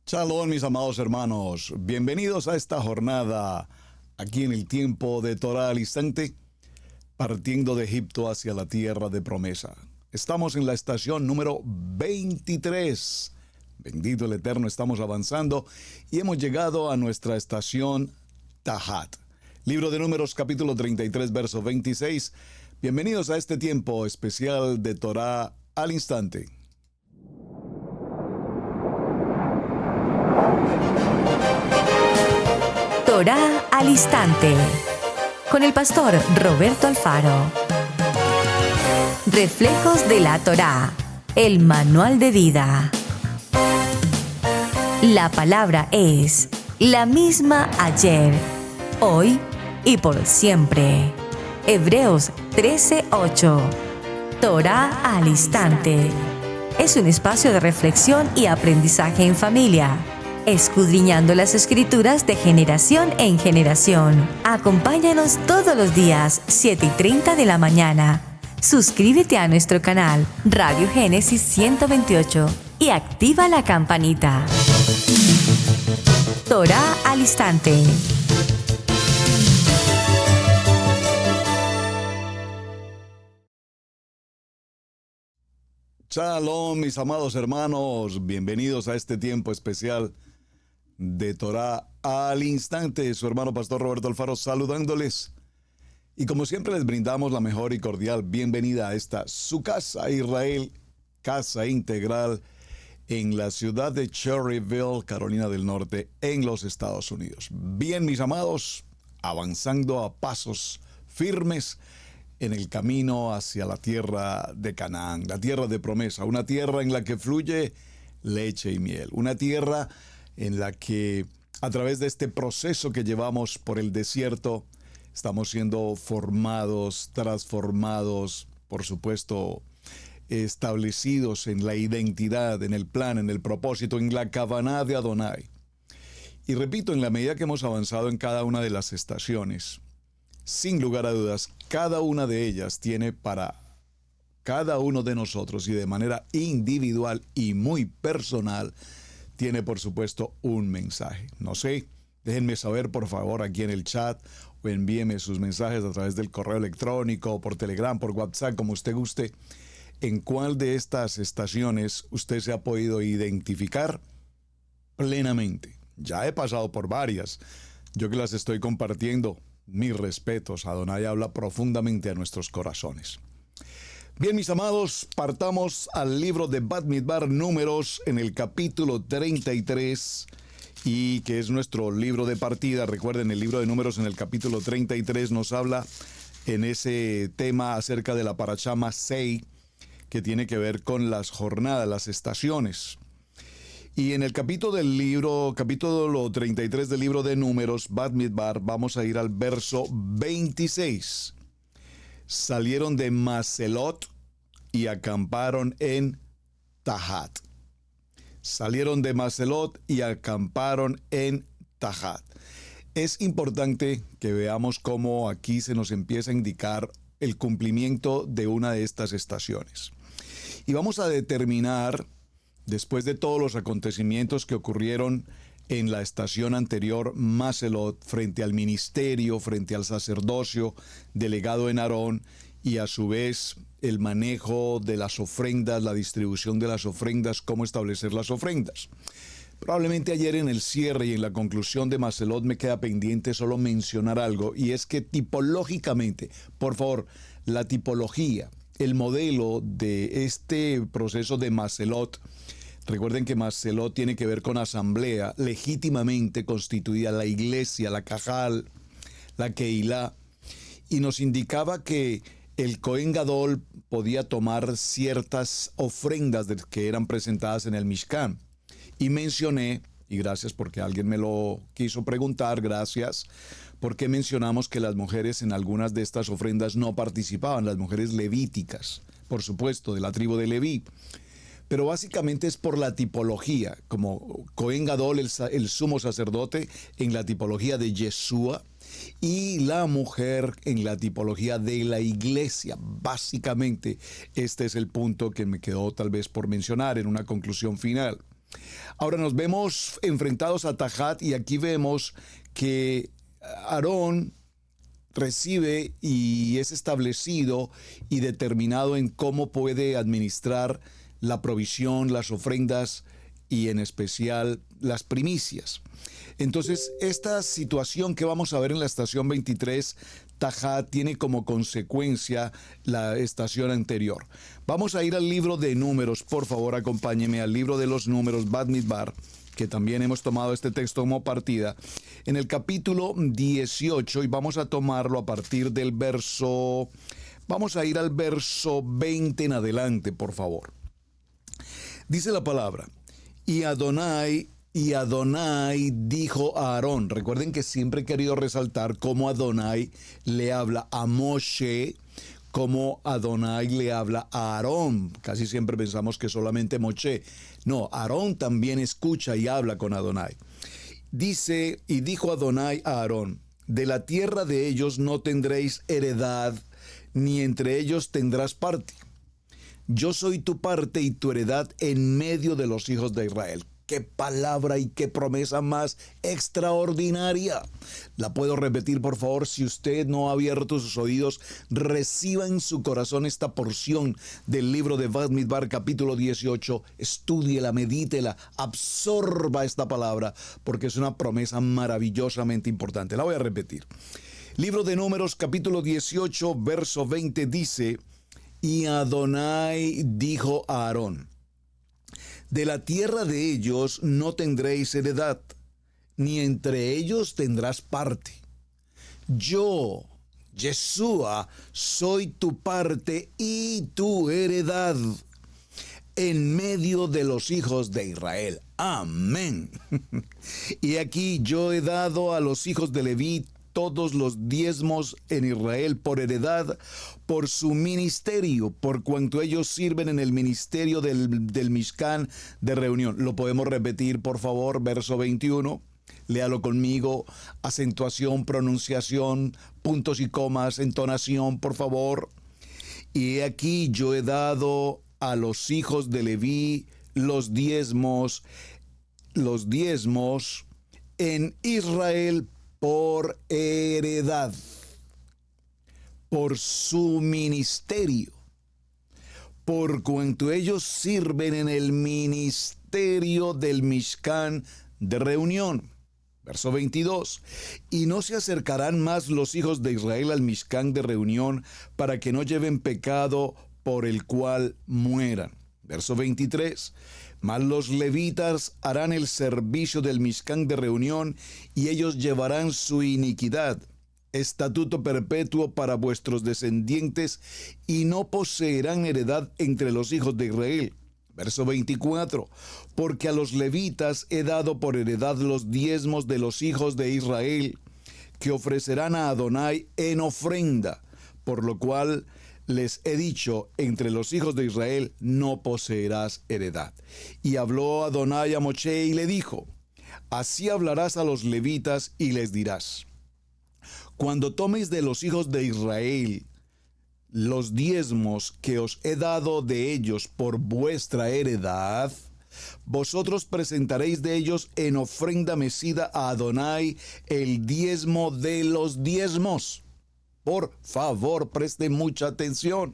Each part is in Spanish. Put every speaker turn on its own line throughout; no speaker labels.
Shalom, mis amados hermanos. Bienvenidos a esta jornada aquí en el tiempo de Torah al instante, partiendo de Egipto hacia la tierra de promesa. Estamos en la estación número 23. Bendito el Eterno, estamos avanzando y hemos llegado a nuestra estación Tahat. Libro de Números, capítulo 33, verso 26. Bienvenidos a este tiempo especial de Torah al instante.
Torah al instante, con el pastor Roberto Alfaro. Reflejos de la Torah, el manual de vida. La palabra es la misma ayer, hoy y por siempre. Hebreos 13:8. Torah al instante. Es un espacio de reflexión y aprendizaje en familia, escudriñando las Escrituras de generación en generación. Acompáñanos todos los días, 7:30 de la mañana. Suscríbete a nuestro canal Radio Génesis 128 y activa la campanita. Torah al instante.
Shalom, mis amados hermanos. Bienvenidos a este tiempo especial de Torah al instante. Su hermano pastor Roberto Alfaro saludándoles. Y como siempre les brindamos la mejor y cordial bienvenida a esta su casa Israel, casa integral en la ciudad de Cherryville, Carolina del Norte, en los Estados Unidos. Bien, mis amados, avanzando a pasos firmes en el camino hacia la tierra de Canaán, la tierra de promesa, una tierra en la que fluye leche y miel, una tierra en la que a través de este proceso que llevamos por el desierto, estamos siendo formados, transformados, por supuesto, establecidos en la identidad, en el plan, en el propósito, en la Kavaná de Adonai. Y repito, en la medida que hemos avanzado en cada una de las estaciones, sin lugar a dudas, cada una de ellas tiene para cada uno de nosotros y de manera individual y muy personal, tiene por supuesto un mensaje. No sé, déjenme saber por favor aquí en el chat o envíenme sus mensajes a través del correo electrónico, por Telegram, por WhatsApp, como usted guste, en cuál de estas estaciones usted se ha podido identificar plenamente. Ya he pasado por varias, yo que las estoy compartiendo. Mis respetos, Adonai habla profundamente a nuestros corazones. Bien, mis amados, partamos al libro de Bamidbar, Números, en el capítulo 33, y que es nuestro libro de partida. Recuerden, el libro de Números en el capítulo 33 nos habla en ese tema acerca de la Parashá Masei, que tiene que ver con las jornadas, las estaciones. Y en el capítulo 33 del libro de Números, Bamidbar, vamos a ir al verso 26. Salieron de Maselot y acamparon en Tahat. Salieron de Maselot y acamparon en Tahat. Es importante que veamos cómo aquí se nos empieza a indicar el cumplimiento de una de estas estaciones. Y vamos a determinar, después de todos los acontecimientos que ocurrieron en la estación anterior, Maselot, frente al ministerio, frente al sacerdocio delegado en Aarón, y a su vez el manejo de las ofrendas, la distribución de las ofrendas, cómo establecer las ofrendas. Probablemente ayer en el cierre y en la conclusión de Maselot me queda pendiente solo mencionar algo, y es que tipológicamente, por favor, la tipología, el modelo de este proceso de Maselot. Recuerden que Maselot tiene que ver con asamblea legítimamente constituida, la iglesia, la Cajal, la Keilah, y nos indicaba que el Cohen Gadol podía tomar ciertas ofrendas que eran presentadas en el Mishkan. Y mencioné, y gracias porque alguien me lo quiso preguntar, gracias, porque mencionamos que las mujeres en algunas de estas ofrendas no participaban, las mujeres levíticas, por supuesto, de la tribu de Leví. Pero básicamente es por la tipología, como Cohen Gadol, el sumo sacerdote, en la tipología de Yeshua, y la mujer en la tipología de la iglesia. Básicamente, este es el punto que me quedó tal vez por mencionar en una conclusión final. Ahora nos vemos enfrentados a Tahat y aquí vemos que Aarón recibe y es establecido y determinado en cómo puede administrar la provisión, las ofrendas y en especial las primicias. Entonces, esta situación que vamos a ver en la estación 23, Tahat tiene como consecuencia la estación anterior. Vamos a ir al libro de Números, por favor, acompáñeme al libro de los Números, Bamidbar, que también hemos tomado este texto como partida, en el capítulo 18, y vamos a tomarlo a partir del verso, vamos a ir al verso 20 en adelante, por favor. Dice la palabra, y Adonai dijo a Aarón. Recuerden que siempre he querido resaltar cómo Adonai le habla a Moshe, cómo Adonai le habla a Aarón. Casi siempre pensamos que solamente Moshe. No, Aarón también escucha y habla con Adonai. Dice, y dijo Adonai a Aarón, de la tierra de ellos no tendréis heredad, ni entre ellos tendrás parte. Yo soy tu parte y tu heredad en medio de los hijos de Israel. ¡Qué palabra y qué promesa más extraordinaria! La puedo repetir, por favor. Si usted no ha abierto sus oídos, reciba en su corazón esta porción del libro de Bamidbar, capítulo 18. Estúdiela, medítela, absorba esta palabra, porque es una promesa maravillosamente importante. La voy a repetir. Libro de Números, capítulo 18, verso 20 dice, y Adonai dijo a Aarón, de la tierra de ellos no tendréis heredad, ni entre ellos tendrás parte. Yo, Yeshua, soy tu parte y tu heredad en medio de los hijos de Israel. Amén. Y aquí yo he dado a los hijos de Leví todos los diezmos en Israel por heredad, por su ministerio, por cuanto ellos sirven en el ministerio del Mishkan de reunión. Lo podemos repetir, por favor, verso 21. Léalo conmigo, acentuación, pronunciación, puntos y comas, entonación, por favor. Y aquí yo he dado a los hijos de Leví los diezmos en Israel por heredad, por su ministerio, por cuanto ellos sirven en el ministerio del Mishkan de reunión. Verso 22, y no se acercarán más los hijos de Israel al Mishkan de reunión para que no lleven pecado por el cual mueran. Verso 23, mas los levitas harán el servicio del Mishkan de reunión y ellos llevarán su iniquidad, estatuto perpetuo para vuestros descendientes y no poseerán heredad entre los hijos de Israel. Verso 24, porque a los levitas he dado por heredad los diezmos de los hijos de Israel, que ofrecerán a Adonai en ofrenda, por lo cual les he dicho, entre los hijos de Israel no poseerás heredad. Y habló Adonai a Moshe y le dijo, así hablarás a los levitas y les dirás, cuando toméis de los hijos de Israel los diezmos que os he dado de ellos por vuestra heredad, vosotros presentaréis de ellos en ofrenda mecida a Adonai el diezmo de los diezmos. Por favor, preste mucha atención.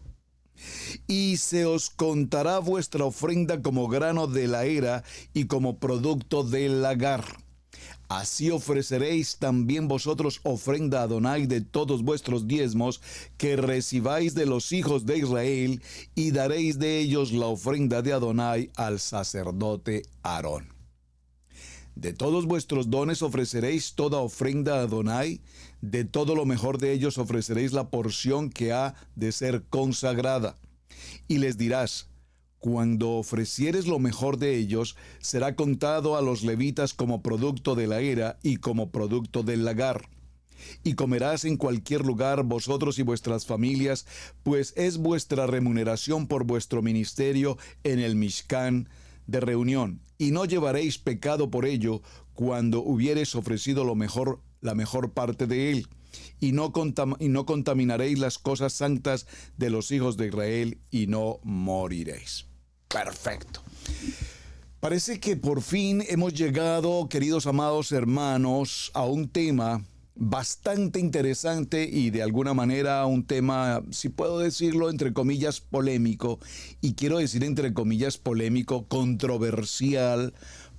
Y se os contará vuestra ofrenda como grano de la era y como producto del lagar. Así ofreceréis también vosotros ofrenda a Adonai de todos vuestros diezmos que recibáis de los hijos de Israel, y daréis de ellos la ofrenda de Adonai al sacerdote Aarón. De todos vuestros dones ofreceréis toda ofrenda a Adonai, de todo lo mejor de ellos ofreceréis la porción que ha de ser consagrada. Y les dirás, cuando ofrecieres lo mejor de ellos, será contado a los levitas como producto de la era y como producto del lagar. Y comerás en cualquier lugar vosotros y vuestras familias, pues es vuestra remuneración por vuestro ministerio en el Mishkan de reunión, y no llevaréis pecado por ello cuando hubiereis ofrecido la mejor parte de él, y no contaminaréis las cosas santas de los hijos de Israel, y no moriréis. Perfecto. Parece que por fin hemos llegado, queridos amados hermanos, a un tema bastante interesante y de alguna manera un tema, si puedo decirlo, entre comillas, polémico. Y quiero decir entre comillas polémico, controversial,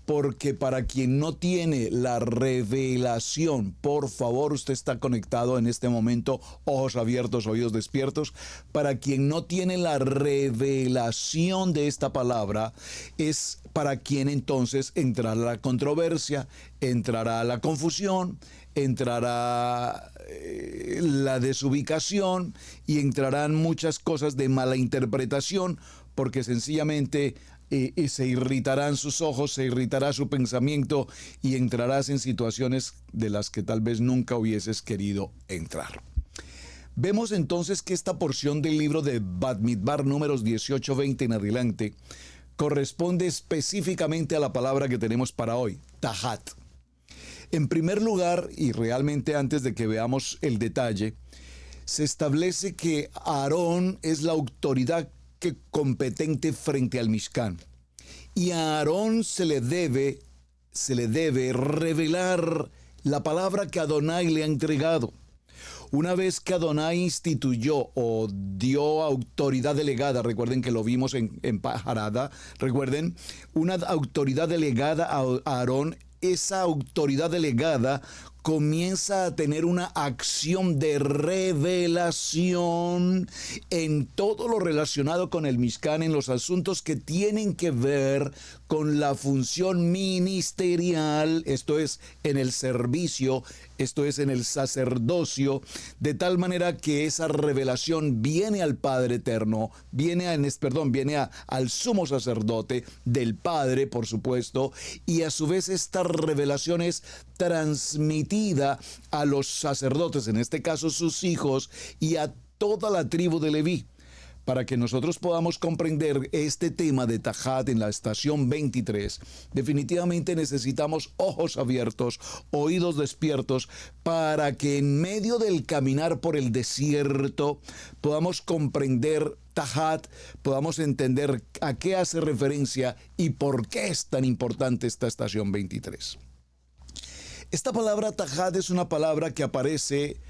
porque para quien no tiene la revelación, por favor, usted está conectado en este momento, ojos abiertos, oídos despiertos. Para quien no tiene la revelación de esta palabra, es para quien entonces entrará la controversia, entrará la confusión, entrará la desubicación y entrarán muchas cosas de mala interpretación, porque sencillamente se irritarán sus ojos, se irritará su pensamiento y entrarás en situaciones de las que tal vez nunca hubieses querido entrar. Vemos entonces que esta porción del libro de Bamidbar, números 18-20 en adelante, corresponde específicamente a la palabra que tenemos para hoy, Tahat. En primer lugar, y realmente antes de que veamos el detalle, se establece que Aarón es la autoridad competente frente al Mishkan. Y a Aarón se le debe revelar la palabra que Adonai le ha entregado. Una vez que Adonai instituyó o dio autoridad delegada, recuerden que lo vimos en Pajarada, recuerden, una autoridad delegada a Aarón, esa autoridad delegada comienza a tener una acción de revelación en todo lo relacionado con el Mishkan, en los asuntos que tienen que ver con la función ministerial, esto es, en el servicio, esto es, en el sacerdocio, de tal manera que esa revelación viene al Padre Eterno, viene al sumo sacerdote del Padre, por supuesto, y a su vez esta revelación es transmitida a los sacerdotes, en este caso sus hijos, y a toda la tribu de Leví. Para que nosotros podamos comprender este tema de Tahat en la estación 23, definitivamente necesitamos ojos abiertos, oídos despiertos, para que en medio del caminar por el desierto podamos comprender Tahat, podamos entender a qué hace referencia y por qué es tan importante esta estación 23. Esta palabra Tahat es una palabra que aparece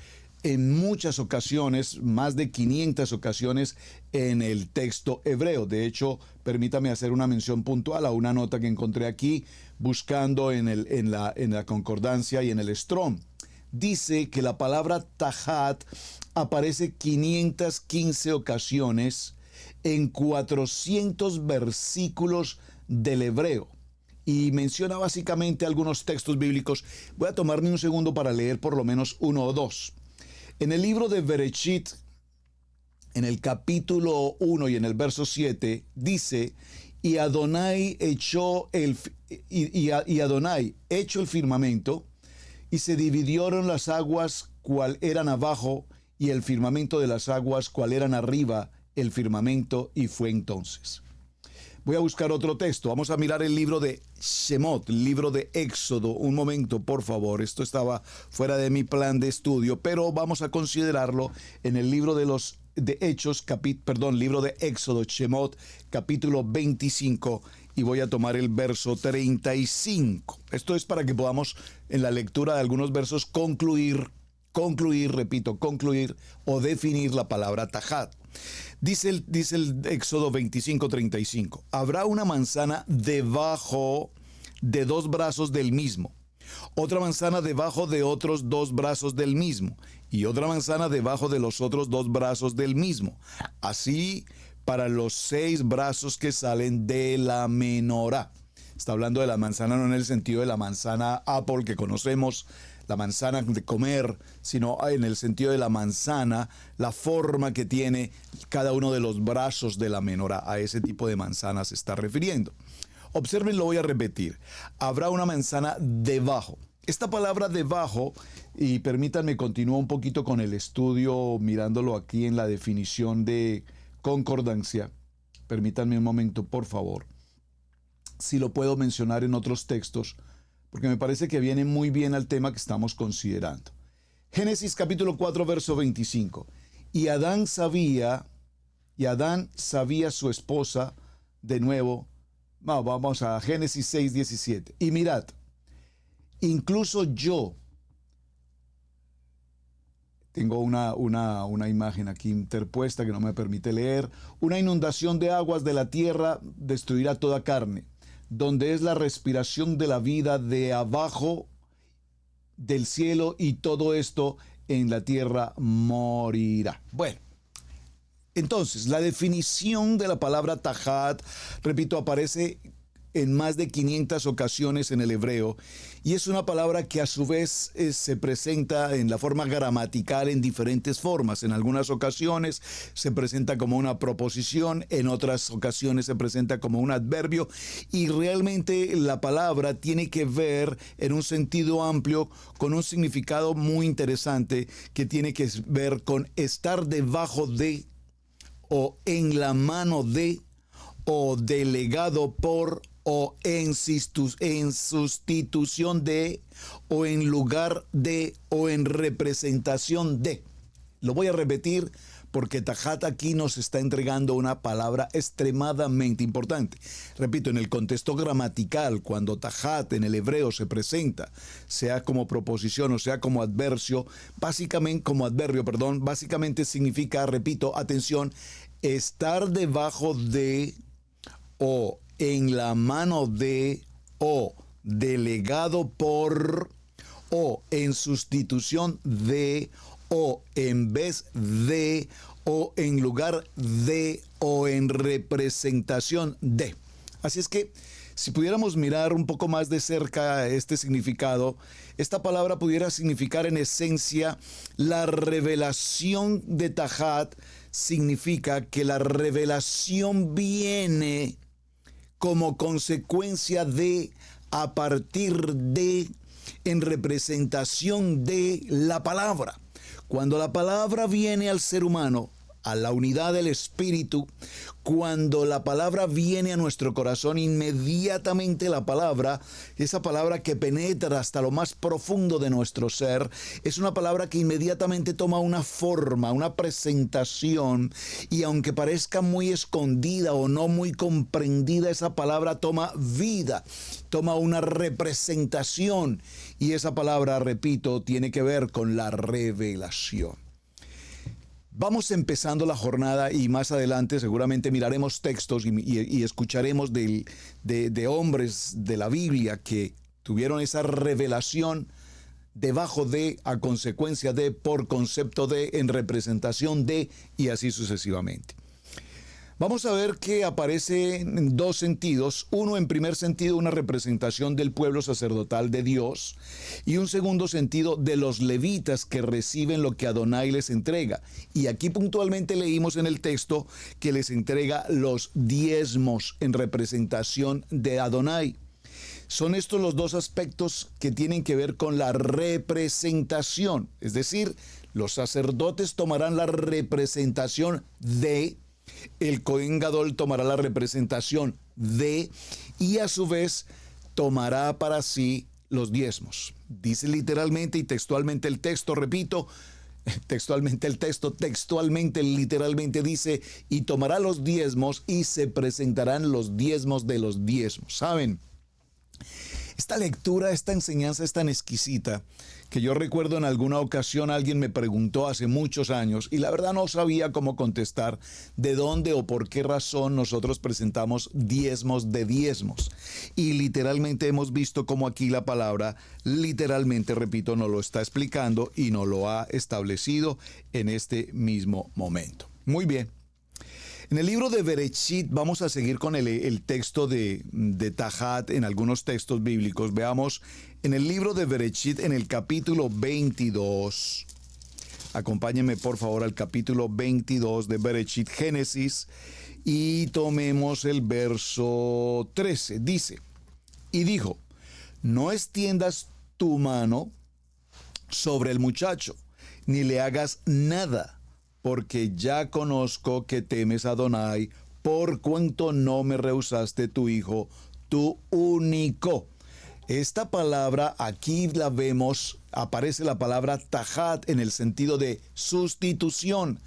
en muchas ocasiones, más de 500 ocasiones en el texto hebreo. De hecho, permítame hacer una mención puntual a una nota que encontré aquí buscando en la concordancia y en el Strong. Dice que la palabra Tahat aparece 515 ocasiones en 400 versículos del hebreo. Y menciona básicamente algunos textos bíblicos. Voy a tomarme un segundo para leer por lo menos uno o dos. En el libro de Bereshit, en el capítulo 1 y en el verso 7, dice, y Adonai echó el firmamento, y se dividieron las aguas cual eran abajo, y el firmamento de las aguas cual eran arriba, el firmamento, y fue entonces. Voy a buscar otro texto. Vamos a mirar el libro de Shemot, el libro de Éxodo. Un momento, por favor. Esto estaba fuera de mi plan de estudio, pero vamos a considerarlo en el libro de libro de Éxodo, Shemot, capítulo 25, y voy a tomar el verso 35. Esto es para que podamos, en la lectura de algunos versos, concluir o definir la palabra Tahat. Dice el Éxodo 25:35, habrá una manzana debajo de 2 brazos del mismo, otra manzana debajo de otros 2 brazos del mismo, y otra manzana debajo de los otros 2 brazos del mismo. Así para los 6 brazos que salen de la menorá. Está hablando de la manzana no en el sentido de la manzana Apple que conocemos, la manzana de comer, sino en el sentido de la manzana, la forma que tiene cada uno de los brazos de la menorá. A ese tipo de manzana se está refiriendo. Observen, lo voy a repetir. Habrá una manzana debajo. Esta palabra debajo, y permítanme continuar un poquito con el estudio, mirándolo aquí en la definición de concordancia. Permítanme un momento, por favor. Si lo puedo mencionar en otros textos, porque me parece que viene muy bien al tema que estamos considerando. Génesis capítulo 4, verso 25. Y Adán sabía su esposa de nuevo Vamos a Génesis 6:17. Y mirad, incluso yo, tengo una imagen aquí interpuesta que no me permite leer. Una inundación de aguas de la tierra destruirá toda carne, donde es la respiración de la vida de abajo del cielo, y todo esto en la tierra morirá. Bueno, entonces la definición de la palabra tahat, repito, aparece en más de 500 ocasiones en el hebreo, y es una palabra que a su vez se presenta en la forma gramatical en diferentes formas. En algunas ocasiones se presenta como una proposición, en otras ocasiones se presenta como un adverbio, y realmente la palabra tiene que ver en un sentido amplio con un significado muy interesante que tiene que ver con estar debajo de, o en la mano de, o delegado por, o en sustitución de, o en lugar de, o en representación de. Lo voy a repetir porque tahat aquí nos está entregando una palabra extremadamente importante. Repito, en el contexto gramatical, cuando tahat en el hebreo se presenta, sea como proposición o sea como adverbio, básicamente significa, repito, atención, estar debajo de, o en la mano de, o delegado por, o en sustitución de, o en vez de, o en lugar de, o en representación de. Así es que si pudiéramos mirar un poco más de cerca este significado, esta palabra pudiera significar en esencia la revelación de tahat. Significa que la revelación viene como consecuencia de, a partir de, en representación de la palabra. Cuando la palabra viene al ser humano, a la unidad del espíritu, cuando la palabra viene a nuestro corazón, inmediatamente la palabra, esa palabra que penetra hasta lo más profundo de nuestro ser, es una palabra que inmediatamente toma una forma, una presentación, y aunque parezca muy escondida o no muy comprendida, esa palabra toma vida, toma una representación, y esa palabra, repito, tiene que ver con la revelación. Vamos empezando la jornada y más adelante seguramente miraremos textos y escucharemos de hombres de la Biblia que tuvieron esa revelación debajo de, a consecuencia de, por concepto de, en representación de, y así sucesivamente. Vamos a ver que aparece en dos sentidos. Uno, en primer sentido, una representación del pueblo sacerdotal de Dios, y un segundo sentido de los levitas que reciben lo que Adonai les entrega. Y aquí puntualmente leímos en el texto que les entrega los diezmos en representación de Adonai. Son estos los dos aspectos que tienen que ver con la representación. Es decir, los sacerdotes tomarán la representación de, el Cohen Gadol tomará la representación de, y a su vez tomará para sí los diezmos. Dice literalmente y textualmente el texto, repito, literalmente dice, y tomará los diezmos y se presentarán los diezmos de los diezmos. ¿Saben? Esta lectura, esta enseñanza es tan exquisita que yo recuerdo en alguna ocasión alguien me preguntó hace muchos años, y la verdad no sabía cómo contestar de dónde o por qué razón nosotros presentamos diezmos de diezmos. Y literalmente hemos visto cómo aquí la palabra, literalmente, repito, nos lo está explicando y nos lo ha establecido en este mismo momento. Muy bien. En el libro de Bereshit vamos a seguir con el texto de tahat en algunos textos bíblicos. Veamos en el libro de Bereshit, en el capítulo 22. Acompáñenme por favor al capítulo 22 de Bereshit, Génesis, y tomemos el verso 13. Dice, y dijo, no extiendas tu mano sobre el muchacho, ni le hagas nada, porque ya conozco que temes a Adonai, por cuanto no me rehusaste tu hijo, tu único. Esta palabra, aquí la vemos, aparece la palabra tahat en el sentido de sustitución.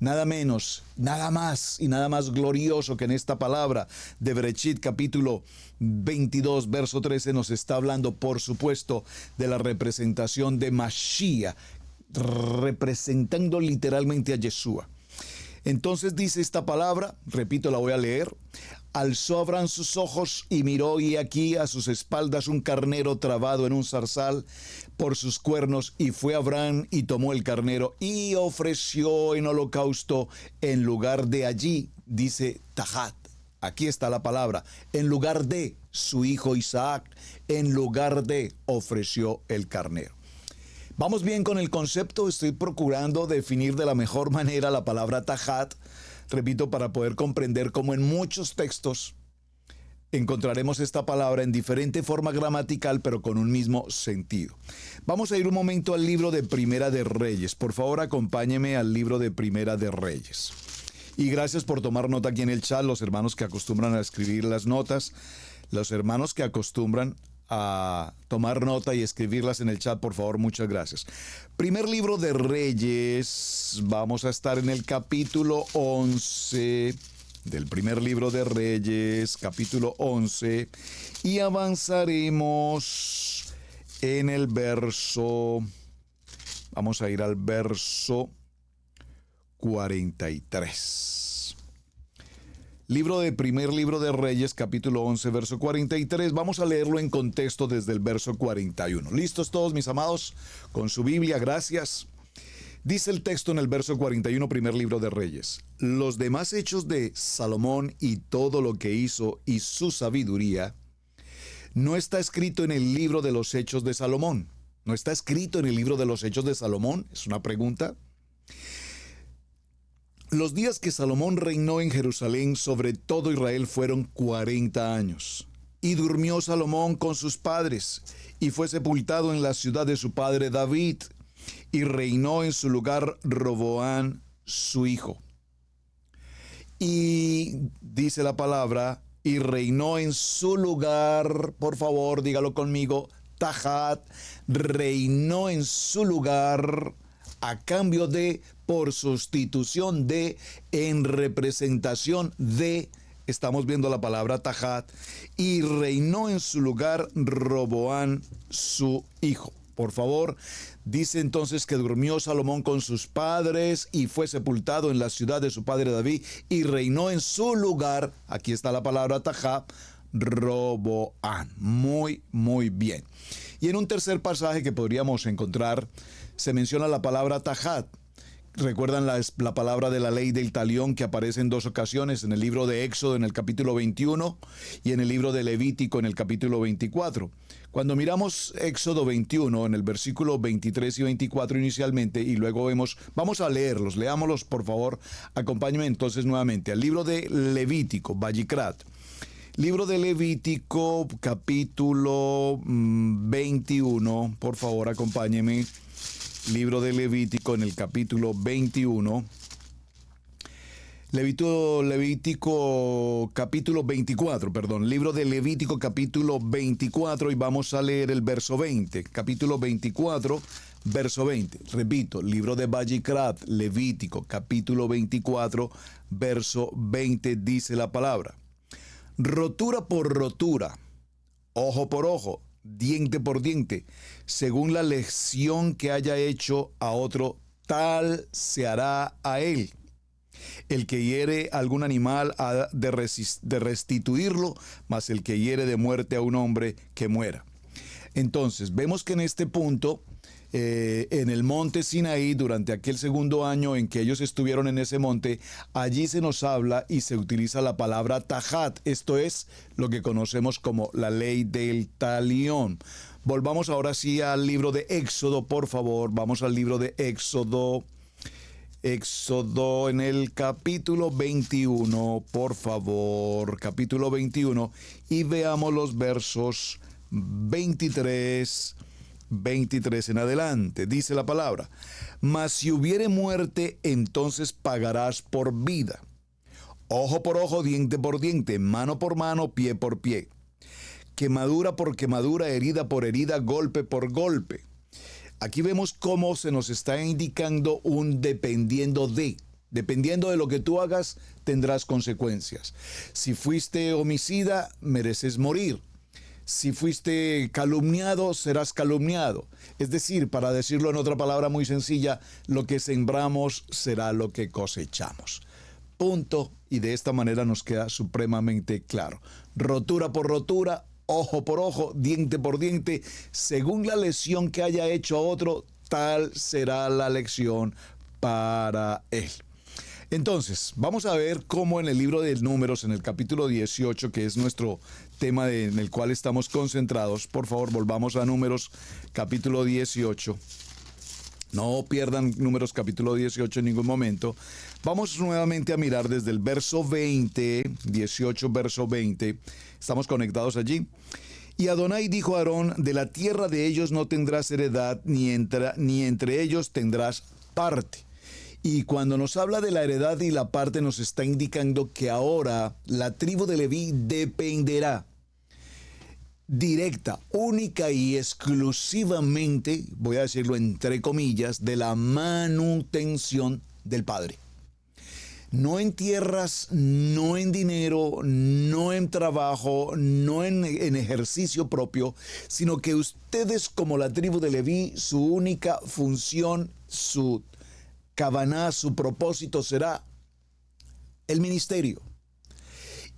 nada menos, nada más y nada más glorioso que en esta palabra de Bereshit capítulo 22, verso 13, nos está hablando, por supuesto, de la representación de Mashiach, representando literalmente a Yeshua. Entonces dice esta palabra, repito, la voy a leer. Alzó Abraham sus ojos y miró, y aquí a sus espaldas un carnero trabado en un zarzal por sus cuernos, y fue Abraham y tomó el carnero y ofreció en holocausto en lugar de allí, dice Tahat. Aquí está la palabra, en lugar de su hijo Isaac, en lugar de ofreció el carnero. Vamos bien con el concepto, estoy procurando definir de la mejor manera la palabra Tahat, repito, para poder comprender cómo en muchos textos encontraremos esta palabra en diferente forma gramatical, pero con un mismo sentido. Vamos a ir un momento al libro de Primera de Reyes. Por favor, acompáñeme al libro de Primera de Reyes. Y gracias por tomar nota aquí en el chat, los hermanos que acostumbran a escribir las notas, los hermanos que acostumbran a tomar nota y escribirlas en el chat, por favor, muchas gracias. Primer libro de Reyes, vamos a estar en el capítulo 11 del primer libro de Reyes, capítulo 11, y avanzaremos en el verso, vamos a ir al verso 43. Primer libro de Reyes, capítulo 11, verso 43. Vamos a leerlo en contexto desde el verso 41. ¿Listos todos, mis amados? Con su Biblia, gracias. Dice el texto en el verso 41, primer libro de Reyes. Los demás hechos de Salomón y todo lo que hizo y su sabiduría, no está escrito en el libro de los hechos de Salomón. ¿No está escrito en el libro de los hechos de Salomón? Es una pregunta. Los días que Salomón reinó en Jerusalén sobre todo Israel fueron 40 años. Y durmió Salomón con sus padres, y fue sepultado en la ciudad de su padre David, y reinó en su lugar Roboán, su hijo. Y dice la palabra, y reinó en su lugar, por favor, dígalo conmigo, Tahat, reinó en su lugar, a cambio de, por sustitución de, en representación de, estamos viendo la palabra Tahat, y reinó en su lugar Roboán, su hijo. Por favor, dice entonces que durmió Salomón con sus padres y fue sepultado en la ciudad de su padre David, y reinó en su lugar, aquí está la palabra Tahat, Roboán. Muy, muy bien. Y en un tercer pasaje que podríamos encontrar, se menciona la palabra Tahat. ¿Recuerdan la palabra de la ley del talión que aparece en dos ocasiones, en el libro de Éxodo en el capítulo 21 y en el libro de Levítico en el capítulo 24? Cuando miramos Éxodo 21 en el versículo 23 y 24 inicialmente, y luego vamos a leerlos, leámoslos por favor, acompáñenme entonces nuevamente al libro de Levítico, Vayikrat. Libro de Levítico, capítulo 21, por favor acompáñenme. Libro de Levítico en el capítulo 21. Levítico capítulo 24, perdón. Libro de Levítico capítulo 24 y vamos a leer el verso 20. Capítulo 24, verso 20. Repito, libro de Vayikrat, Levítico capítulo 24, verso 20 dice la palabra. Rotura por rotura, ojo por ojo, diente por diente, según la lesión que haya hecho a otro, tal se hará a él. El que hiere algún animal ha de restituirlo, mas el que hiere de muerte a un hombre, que muera. Entonces, vemos que en este punto, en el monte Sinaí, durante aquel segundo año en que ellos estuvieron en ese monte, allí se nos habla y se utiliza la palabra Tahat. Esto es lo que conocemos como la ley del talión. Volvamos ahora sí al libro de Éxodo, por favor. Vamos al libro de Éxodo. Éxodo en el capítulo 21, por favor. Capítulo 21. Y veamos los versos 23 en adelante. Dice la palabra: mas si hubiere muerte, entonces pagarás por vida. Ojo por ojo, diente por diente, mano por mano, pie por pie. Quemadura por quemadura, herida por herida, golpe por golpe. Aquí vemos cómo se nos está indicando un dependiendo de. Dependiendo de lo que tú hagas, tendrás consecuencias. Si fuiste homicida, mereces morir. Si fuiste calumniado, serás calumniado. Es decir, para decirlo en otra palabra muy sencilla, lo que sembramos será lo que cosechamos. Punto. Y de esta manera nos queda supremamente claro. Rotura por rotura, ojo por ojo, diente por diente, según la lesión que haya hecho a otro, tal será la lección para él. Entonces, vamos a ver cómo en el libro de Números, en el capítulo 18, que es nuestro tema en el cual estamos concentrados, por favor, volvamos a Números, capítulo 18. No pierdan Números, capítulo 18 en ningún momento. Vamos nuevamente a mirar desde el verso 20, 18, verso 20. Estamos conectados allí. Y Adonai dijo a Aarón, de la tierra de ellos no tendrás heredad, ni entre ellos tendrás parte. Y cuando nos habla de la heredad y la parte, nos está indicando que ahora la tribu de Leví dependerá directa, única y exclusivamente, voy a decirlo entre comillas, de la manutención del padre. No en tierras, no en dinero, no en trabajo, no en ejercicio propio, sino que ustedes como la tribu de Leví, su única función, su Kavaná, su propósito será el ministerio.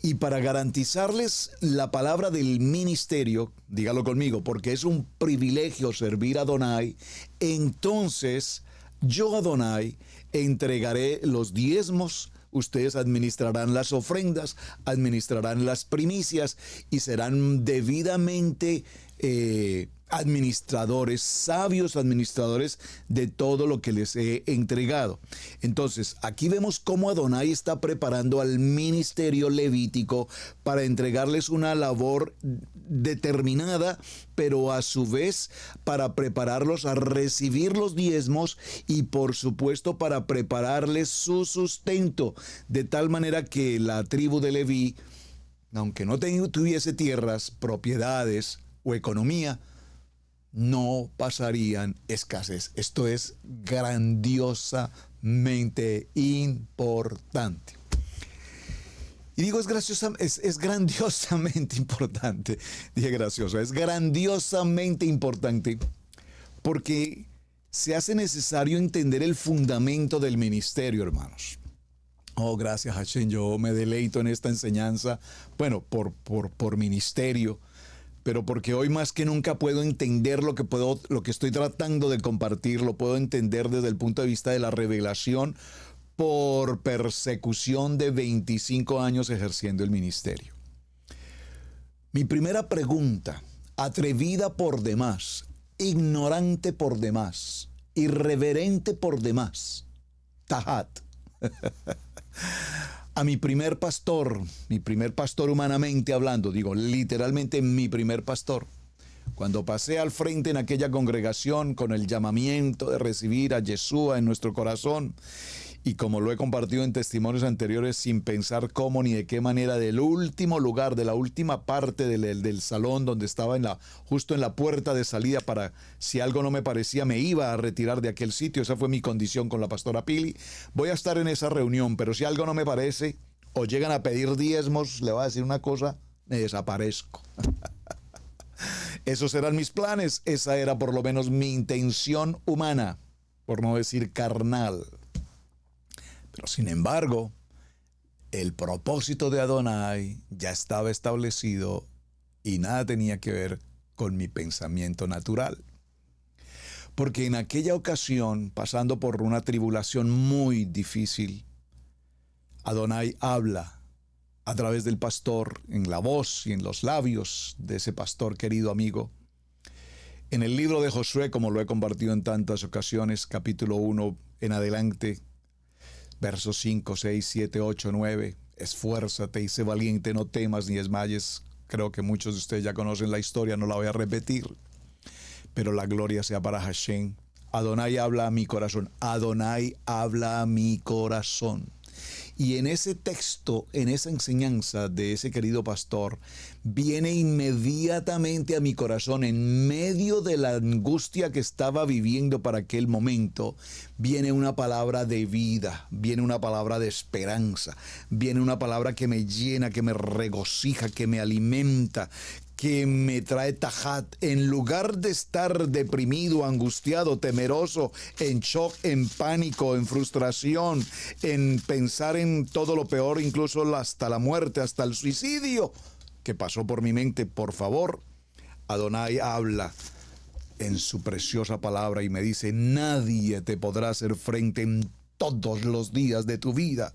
Y para garantizarles la palabra del ministerio, dígalo conmigo, porque es un privilegio servir a Adonai, entonces yo, Adonai, entregaré los diezmos, ustedes administrarán las ofrendas, administrarán las primicias y serán debidamente administradores, sabios administradores de todo lo que les he entregado. Entonces, aquí vemos cómo Adonai está preparando al ministerio levítico para entregarles una labor determinada, pero a su vez para prepararlos a recibir los diezmos y por supuesto para prepararles su sustento, de tal manera que la tribu de Leví, aunque no tuviese tierras, propiedades o economía, no pasarían escasez. Esto es grandiosamente importante. Y digo es grandiosamente importante. Dije gracioso, es grandiosamente importante porque se hace necesario entender el fundamento del ministerio, hermanos. Oh, gracias Hashem, yo me deleito en esta enseñanza, bueno, por ministerio, pero porque hoy más que nunca puedo entender lo que estoy tratando de compartir, lo puedo entender desde el punto de vista de la revelación por persecución de 25 años ejerciendo el ministerio. Mi primera pregunta, atrevida por demás, ignorante por demás, irreverente por demás, Tahat. A mi primer pastor humanamente hablando, digo literalmente mi primer pastor, cuando pasé al frente en aquella congregación con el llamamiento de recibir a Yeshua en nuestro corazón, y como lo he compartido en testimonios anteriores, sin pensar cómo ni de qué manera, del último lugar, de la última parte del salón donde estaba justo en la puerta de salida, para si algo no me parecía me iba a retirar de aquel sitio. Esa fue mi condición con la pastora Pili. Voy a estar en esa reunión, pero si algo no me parece o llegan a pedir diezmos, le voy a decir una cosa, me desaparezco. Esos eran mis planes, esa era por lo menos mi intención humana, por no decir carnal. Pero sin embargo, el propósito de Adonai ya estaba establecido y nada tenía que ver con mi pensamiento natural. Porque en aquella ocasión, pasando por una tribulación muy difícil, Adonai habla a través del pastor, en la voz y en los labios de ese pastor querido amigo. En el libro de Josué, como lo he compartido en tantas ocasiones, capítulo 1 en adelante, versos 5, 6, 7, 8, 9, esfuérzate y sé valiente, no temas ni desmayes. Creo que muchos de ustedes ya conocen la historia, no la voy a repetir, pero la gloria sea para Hashem. Adonai habla a mi corazón, Adonai habla a mi corazón. Y en ese texto, en esa enseñanza de ese querido pastor, viene inmediatamente a mi corazón, en medio de la angustia que estaba viviendo para aquel momento, viene una palabra de vida, viene una palabra de esperanza, viene una palabra que me llena, que me regocija, que me alimenta, que me trae tajat. En lugar de estar deprimido, angustiado, temeroso, en shock, en pánico, en frustración, en pensar en todo lo peor, incluso hasta la muerte, hasta el suicidio que pasó por mi mente, por favor, Adonai habla en su preciosa palabra y me dice: nadie te podrá hacer frente en todos los días de tu vida.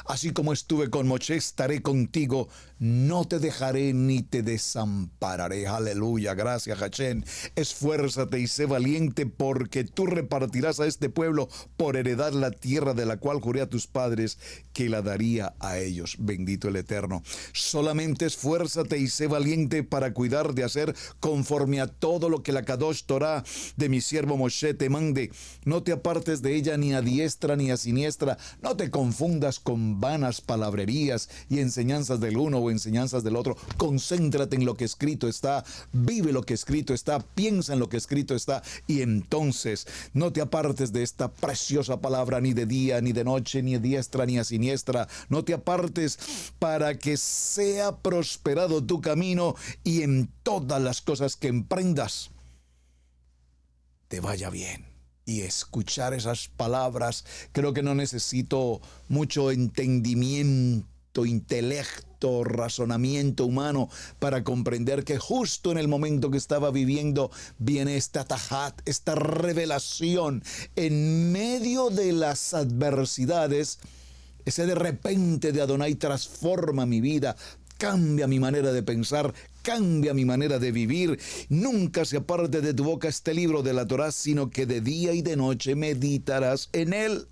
Así como estuve con Moshe, estaré contigo, no te dejaré ni te desampararé. Aleluya, gracias Hashem. Esfuérzate y sé valiente, porque tú repartirás a este pueblo por heredad la tierra de la cual juré a tus padres que la daría a ellos. Bendito el Eterno. Solamente esfuérzate y sé valiente para cuidar de hacer conforme a todo lo que la Kadosh Torah de mi siervo Moshe te mande. No te apartes de ella ni a diestra ni a siniestra. No te confundas con vanas palabrerías y enseñanzas del uno o enseñanzas del otro. Concéntrate en lo que escrito está, vive lo que escrito está, piensa en lo que escrito está, y entonces no te apartes de esta preciosa palabra ni de día, ni de noche, ni a diestra, ni a siniestra. No te apartes para que sea prosperado tu camino y en todas las cosas que emprendas te vaya bien. Y escuchar esas palabras, creo que no necesito mucho entendimiento, intelecto, razonamiento humano para comprender que justo en el momento que estaba viviendo viene esta tajat, esta revelación en medio de las adversidades. Ese de repente de Adonai transforma mi vida, cambia mi manera de pensar, cambia mi manera de vivir. Nunca se aparte de tu boca este libro de la Torá, sino que de día y de noche meditarás en él,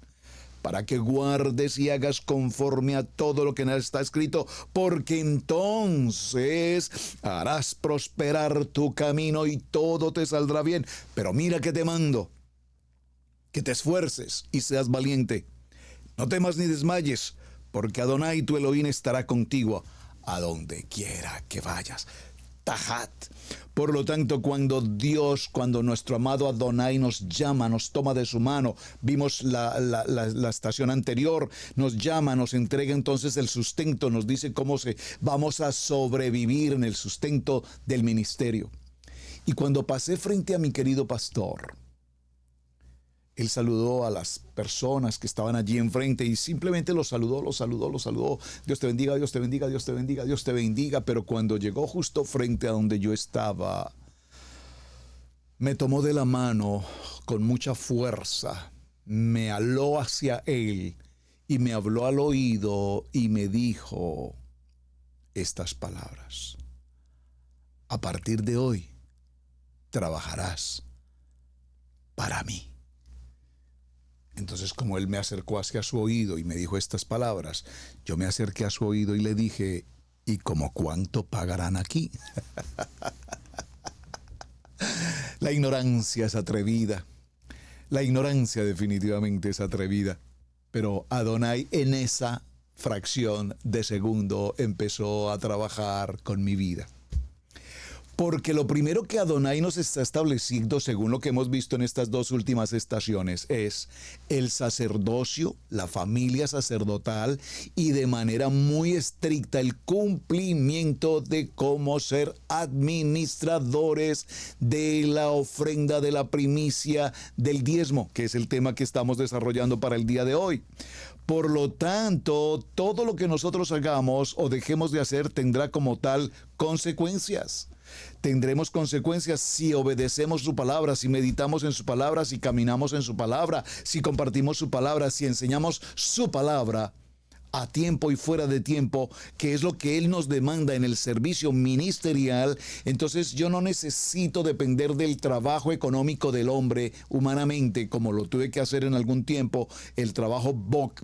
para que guardes y hagas conforme a todo lo que en él está escrito, porque entonces harás prosperar tu camino y todo te saldrá bien. Pero mira que te mando, que te esfuerces y seas valiente. No temas ni desmayes, porque Adonai tu Elohim estará contigo a donde quiera que vayas. Tajat. Por lo tanto, cuando nuestro amado Adonai nos llama, nos toma de su mano, vimos la estación anterior, nos llama, nos entrega entonces el sustento, nos dice cómo vamos a sobrevivir en el sustento del ministerio. Y cuando pasé frente a mi querido pastor, él saludó a las personas que estaban allí enfrente y simplemente los saludó. Dios te bendiga, Dios te bendiga, Dios te bendiga, Dios te bendiga. Pero cuando llegó justo frente a donde yo estaba, me tomó de la mano con mucha fuerza, me aló hacia él y me habló al oído y me dijo estas palabras: a partir de hoy trabajarás para mí. Entonces, como él me acercó hacia su oído y me dijo estas palabras, yo me acerqué a su oído y le dije: ¿y como cuánto pagarán aquí? La ignorancia es atrevida. La ignorancia definitivamente es atrevida. Pero Adonai en esa fracción de segundo empezó a trabajar con mi vida. Porque lo primero que Adonai nos está estableciendo, según lo que hemos visto en estas dos últimas estaciones, es el sacerdocio, la familia sacerdotal y de manera muy estricta el cumplimiento de cómo ser administradores de la ofrenda, de la primicia, del diezmo, que es el tema que estamos desarrollando para el día de hoy. Por lo tanto, todo lo que nosotros hagamos o dejemos de hacer tendrá como tal consecuencias. Tendremos consecuencias si obedecemos su palabra, si meditamos en su palabra, si caminamos en su palabra, si compartimos su palabra, si enseñamos su palabra a tiempo y fuera de tiempo, que es lo que Él nos demanda en el servicio ministerial. Entonces yo no necesito depender del trabajo económico del hombre humanamente, como lo tuve que hacer en algún tiempo, el trabajo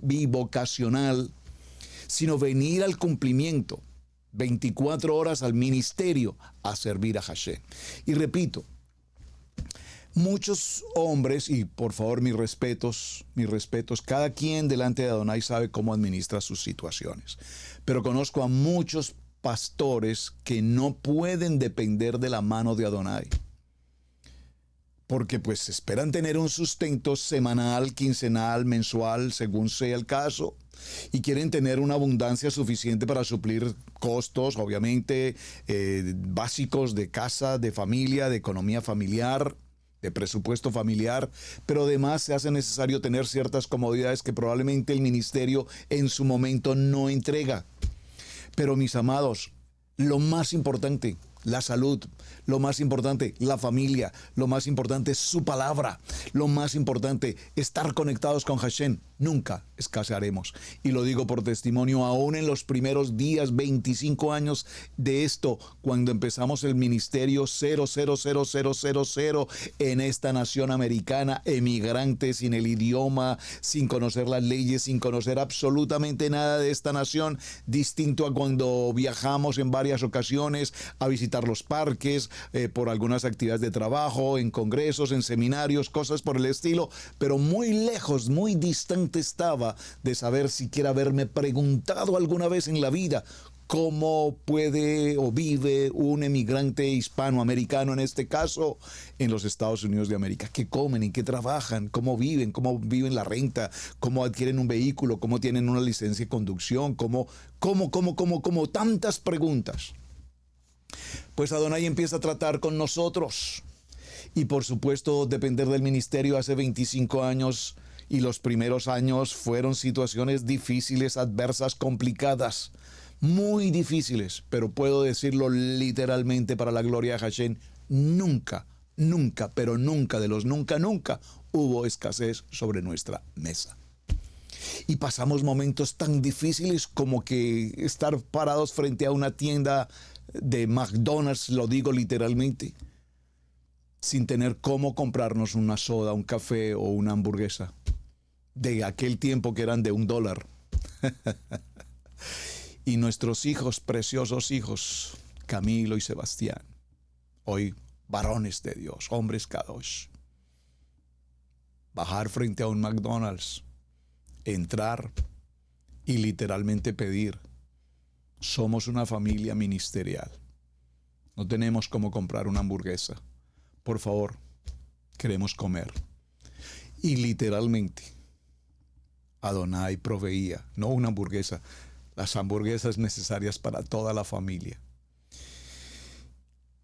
bivocacional, sino venir al cumplimiento. 24 horas al ministerio a servir a Hashem. Y repito, Muchos hombres, y por favor mis respetos, cada quien delante de Adonai sabe cómo administra sus situaciones. Pero conozco a muchos pastores que no pueden depender de la mano de Adonai. Porque pues esperan tener un sustento semanal, quincenal, mensual, según sea el caso. Y quieren tener una abundancia suficiente para suplir costos, obviamente, básicos de casa, de familia, de economía familiar, de presupuesto familiar, pero además se hace necesario tener ciertas comodidades que probablemente el ministerio en su momento no entrega. Pero mis amados, lo más importante, la salud, lo más importante, la familia, lo más importante, su palabra, lo más importante, estar conectados con Hashem. Nunca escasearemos. Y lo digo por testimonio, aún en los primeros días, 25 años de esto, cuando empezamos el ministerio 00000 en esta nación americana, emigrante, sin el idioma, sin conocer las leyes, sin conocer absolutamente nada de esta nación, distinto a cuando viajamos en varias ocasiones a visitar los parques, por algunas actividades de trabajo, en congresos, en seminarios, cosas por el estilo, pero muy lejos, muy distante estaba de saber siquiera haberme preguntado alguna vez en la vida cómo puede o vive un emigrante hispanoamericano, en este caso, en los Estados Unidos de América. ¿Qué comen? ¿En qué trabajan? ¿Cómo viven la renta? ¿Cómo adquieren un vehículo? ¿Cómo tienen una licencia de conducción? ¿Cómo tantas preguntas? Pues Adonai empieza a tratar con nosotros. Y por supuesto, depender del ministerio hace 25 años y los primeros años fueron situaciones difíciles, adversas, complicadas, muy difíciles, pero puedo decirlo literalmente para la gloria de Hashem, nunca, pero nunca de los nunca hubo escasez sobre nuestra mesa. Y pasamos momentos tan difíciles como que estar parados frente a una tienda de McDonald's, lo digo literalmente, sin tener cómo comprarnos una soda, un café o una hamburguesa de aquel tiempo que eran de $1. Y nuestros hijos, preciosos hijos, Camilo y Sebastián, hoy varones de Dios, hombres kadosh, bajar frente a un McDonald's, entrar y literalmente pedir. Somos una familia ministerial. No tenemos cómo comprar una hamburguesa. Por favor, queremos comer. Y literalmente, Adonai proveía, no una hamburguesa, las hamburguesas necesarias para toda la familia.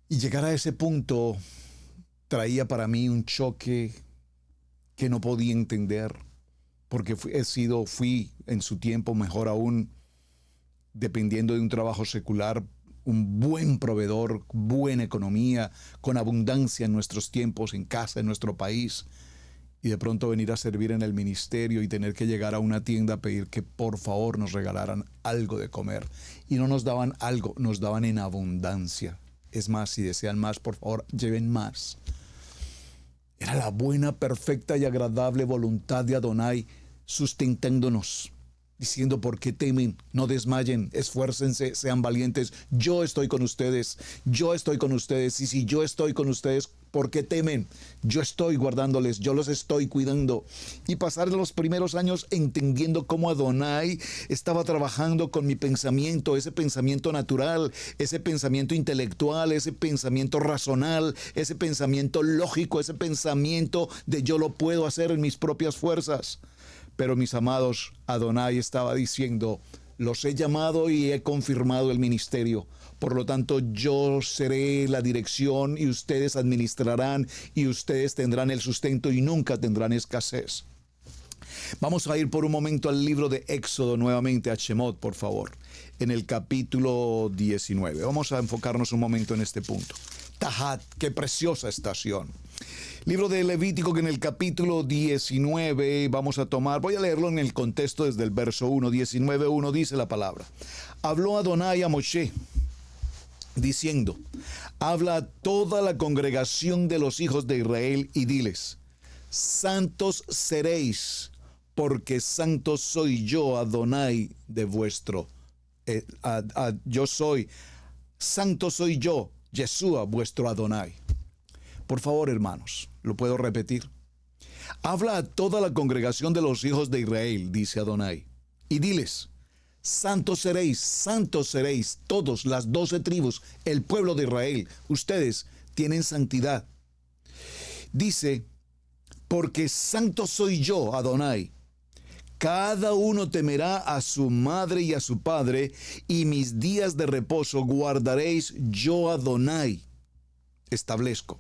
Y llegar a ese punto traía para mí un choque que no podía entender, porque fui en su tiempo, mejor aún, dependiendo de un trabajo secular, un buen proveedor, buena economía, con abundancia en nuestros tiempos, en casa, en nuestro país. Y de pronto venir a servir en el ministerio y tener que llegar a una tienda a pedir que por favor nos regalaran algo de comer. Y no nos daban algo, nos daban en abundancia. Es más, si desean más, por favor, lleven más. Era la buena, perfecta y agradable voluntad de Adonai sustentándonos, diciendo: ¿por qué temen? No desmayen, esfuércense, sean valientes. Yo estoy con ustedes, y si yo estoy con ustedes, ¿por qué temen? Yo estoy guardándoles, yo los estoy cuidando. Y pasar los primeros años entendiendo cómo Adonai estaba trabajando con mi pensamiento, ese pensamiento natural, ese pensamiento intelectual, ese pensamiento razonal, ese pensamiento lógico, ese pensamiento de yo lo puedo hacer en mis propias fuerzas. Pero mis amados, Adonai estaba diciendo: los he llamado y he confirmado el ministerio. Por lo tanto, yo seré la dirección y ustedes administrarán y ustedes tendrán el sustento y nunca tendrán escasez. Vamos a ir por un momento al libro de Éxodo nuevamente, a Shemot, por favor, en el capítulo 19. Vamos a enfocarnos un momento en este punto. Tahat, qué preciosa estación. Libro de Levítico, que en el capítulo 19 vamos a tomar, voy a leerlo en el contexto desde el verso 1, 19:1 dice la palabra. Habló Adonai a Moshe, diciendo: habla a toda la congregación de los hijos de Israel y diles: santos seréis, porque santo soy yo, Adonai, de vuestro. Yo soy, santo soy yo, Yeshua, vuestro Adonai. Por favor, hermanos, lo puedo repetir. Habla a toda la congregación de los hijos de Israel, dice Adonai, y diles: santos seréis, todos, las 12 tribus, el pueblo de Israel. Ustedes tienen santidad. Dice: porque santo soy yo, Adonai. Cada uno temerá a su madre y a su padre, y mis días de reposo guardaréis yo, Adonai. Establezco.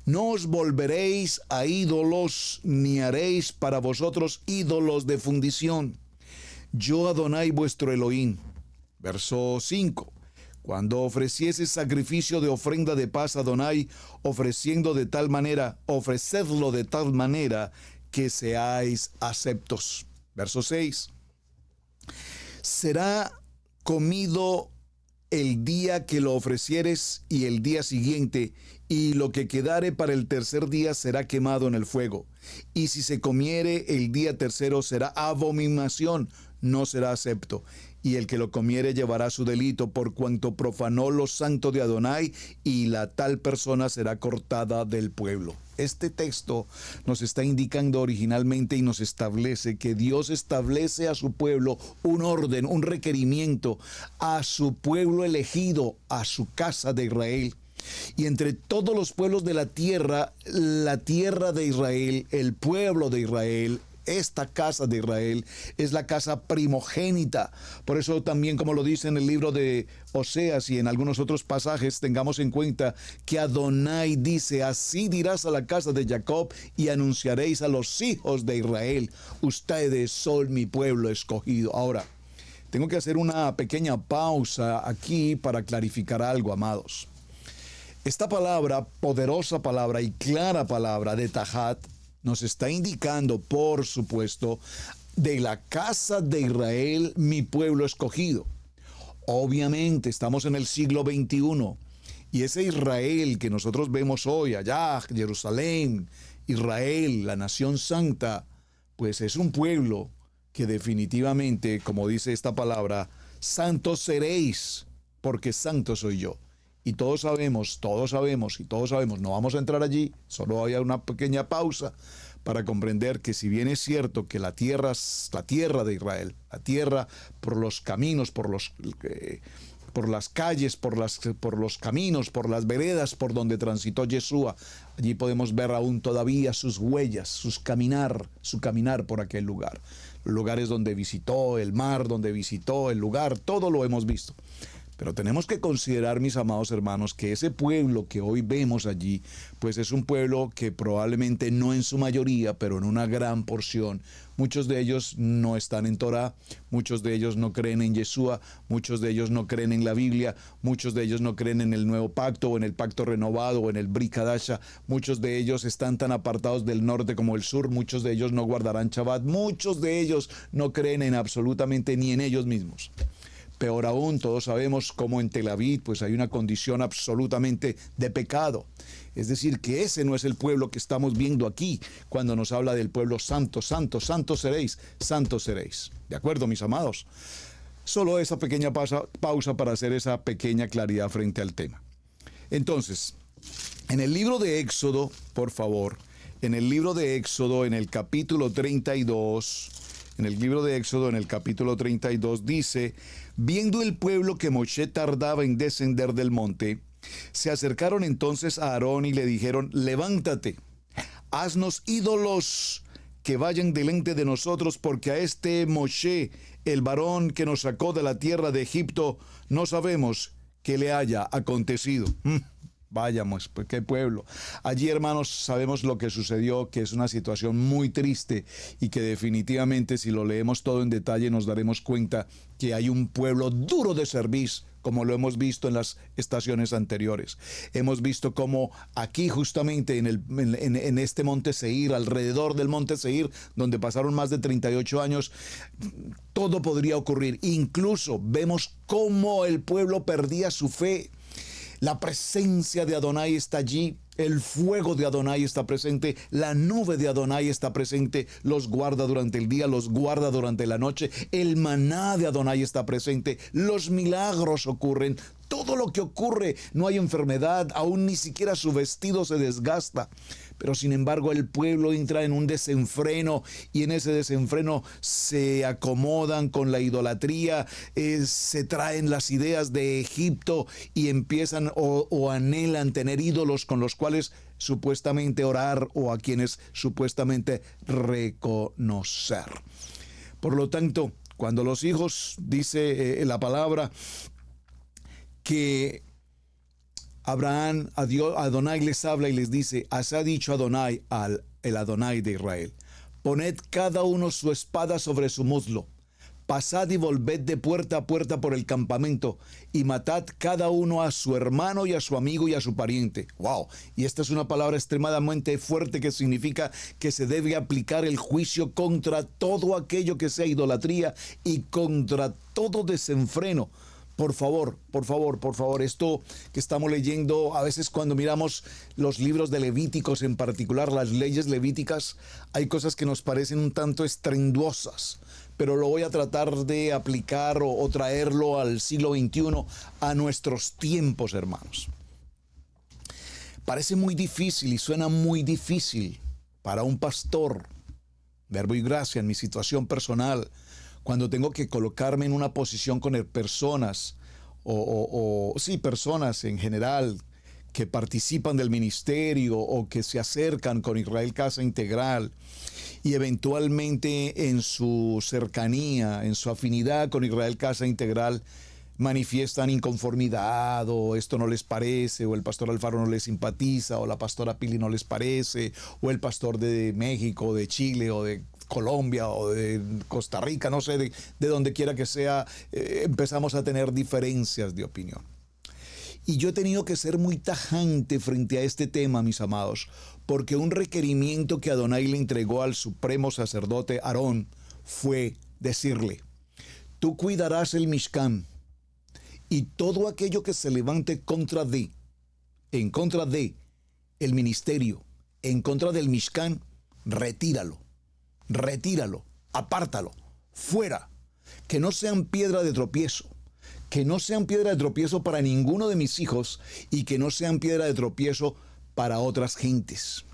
No os volveréis a ídolos, ni haréis para vosotros ídolos de fundición. Yo, Adonai, vuestro Elohim. Verso 5. Cuando ofrecieses sacrificio de ofrenda de paz a Adonai, ofrecedlo de tal manera que seáis aceptos. Verso 6. Será comido el día que lo ofrecieres y el día siguiente, y lo que quedare para el tercer día será quemado en el fuego. Y si se comiere el día tercero será abominación, no será acepto. Y el que lo comiere llevará su delito, por cuanto profanó lo santo de Adonai, y la tal persona será cortada del pueblo. Este texto nos está indicando originalmente y nos establece que Dios establece a su pueblo un orden, un requerimiento, a su pueblo elegido, a su casa de Israel. Y entre todos los pueblos de la tierra de Israel, el pueblo de Israel, esta casa de Israel es la casa primogénita. Por eso también, como lo dice en el libro de Oseas y en algunos otros pasajes, tengamos en cuenta que Adonai dice: así dirás a la casa de Jacob y anunciaréis a los hijos de Israel: ustedes son mi pueblo escogido. Ahora, tengo que hacer una pequeña pausa aquí para clarificar algo, amados. Esta palabra, poderosa palabra y clara palabra de Tahat, nos está indicando, por supuesto, de la casa de Israel, mi pueblo escogido. Obviamente estamos en el siglo XXI, y ese Israel que nosotros vemos hoy allá, Jerusalén, Israel, la nación santa, pues es un pueblo que definitivamente, como dice esta palabra, santos seréis, porque santo soy yo. Y todos sabemos, no vamos a entrar allí, solo hay una pequeña pausa para comprender que si bien es cierto que la tierra es la tierra de Israel, la tierra por los caminos, por las calles, por los caminos, por las veredas por donde transitó Yeshua, allí podemos ver aún todavía sus huellas, su caminar por aquel lugar. Los lugares donde visitó, el mar donde visitó, el lugar, todo lo hemos visto. Pero tenemos que considerar, mis amados hermanos, que ese pueblo que hoy vemos allí, pues es un pueblo que probablemente no en su mayoría, pero en una gran porción, muchos de ellos no están en Torah, muchos de ellos no creen en Yeshua, muchos de ellos no creen en la Biblia, muchos de ellos no creen en el nuevo pacto o en el pacto renovado o en el Brit Hadasha, muchos de ellos están tan apartados del norte como el sur, muchos de ellos no guardarán Shabbat, muchos de ellos no creen en absolutamente ni en ellos mismos. Peor aún, todos sabemos cómo en Tel Aviv pues hay una condición absolutamente de pecado. Es decir, que ese no es el pueblo que estamos viendo aquí cuando nos habla del pueblo santo, santo, santos seréis, santos seréis. ¿De acuerdo, mis amados? Solo esa pequeña pausa para hacer esa pequeña claridad frente al tema. Entonces, en el libro de Éxodo, por favor, en el libro de Éxodo, en el capítulo 32... En el libro de Éxodo, en el capítulo 32, dice: viendo el pueblo que Moshe tardaba en descender del monte, se acercaron entonces a Aarón y le dijeron: levántate, haznos ídolos que vayan delante de nosotros, porque a este Moshe, el varón que nos sacó de la tierra de Egipto, no sabemos qué le haya acontecido. Vayamos, pues qué pueblo. Allí, hermanos, sabemos lo que sucedió, que es una situación muy triste y que definitivamente, si lo leemos todo en detalle, nos daremos cuenta que hay un pueblo duro de servir, como lo hemos visto en las estaciones anteriores. Hemos visto cómo aquí justamente en este monte Seir, alrededor del monte Seir, donde pasaron más de 38 años, todo podría ocurrir. Incluso vemos cómo el pueblo perdía su fe. La presencia de Adonai está allí, el fuego de Adonai está presente, la nube de Adonai está presente, los guarda durante el día, los guarda durante la noche, el maná de Adonai está presente, los milagros ocurren, todo lo que ocurre, no hay enfermedad, aún ni siquiera su vestido se desgasta. Pero sin embargo el pueblo entra en un desenfreno y en ese desenfreno se acomodan con la idolatría, se traen las ideas de Egipto y empiezan o anhelan tener ídolos con los cuales supuestamente orar o a quienes supuestamente reconocer. Por lo tanto, cuando los hijos, dice la palabra, que Abraham, a Adonai les habla y les dice, así ha dicho Adonai el Adonai de Israel, poned cada uno su espada sobre su muslo, pasad y volved de puerta a puerta por el campamento y matad cada uno a su hermano y a su amigo y a su pariente. ¡Wow! Y esta es una palabra extremadamente fuerte que significa que se debe aplicar el juicio contra todo aquello que sea idolatría y contra todo desenfreno. Por favor, esto que estamos leyendo, a veces cuando miramos los libros de Levíticos, en particular las leyes levíticas, hay cosas que nos parecen un tanto estrenduosas, pero lo voy a tratar de aplicar o traerlo al siglo XXI, a nuestros tiempos, hermanos. Parece muy difícil y suena muy difícil para un pastor, verbo y gracia, en mi situación personal, cuando tengo que colocarme en una posición con personas, personas en general que participan del ministerio o que se acercan con Israel Casa Integral y eventualmente en su cercanía, en su afinidad con Israel Casa Integral, manifiestan inconformidad o esto no les parece, o el pastor Alfaro no les simpatiza, o la pastora Pili no les parece, o el pastor de México, de Chile o de Colombia o de Costa Rica, no sé, de donde quiera que sea, empezamos a tener diferencias de opinión. Y yo he tenido que ser muy tajante frente a este tema, mis amados, porque un requerimiento que Adonai le entregó al supremo sacerdote Aarón fue decirle, tú cuidarás el Mishkan y todo aquello que se levante en contra de el ministerio, en contra del Mishkan, retíralo, apártalo, fuera, que no sean piedra de tropiezo. Que no sean piedra de tropiezo para ninguno de mis hijos y que no sean piedra de tropiezo para otras gentes.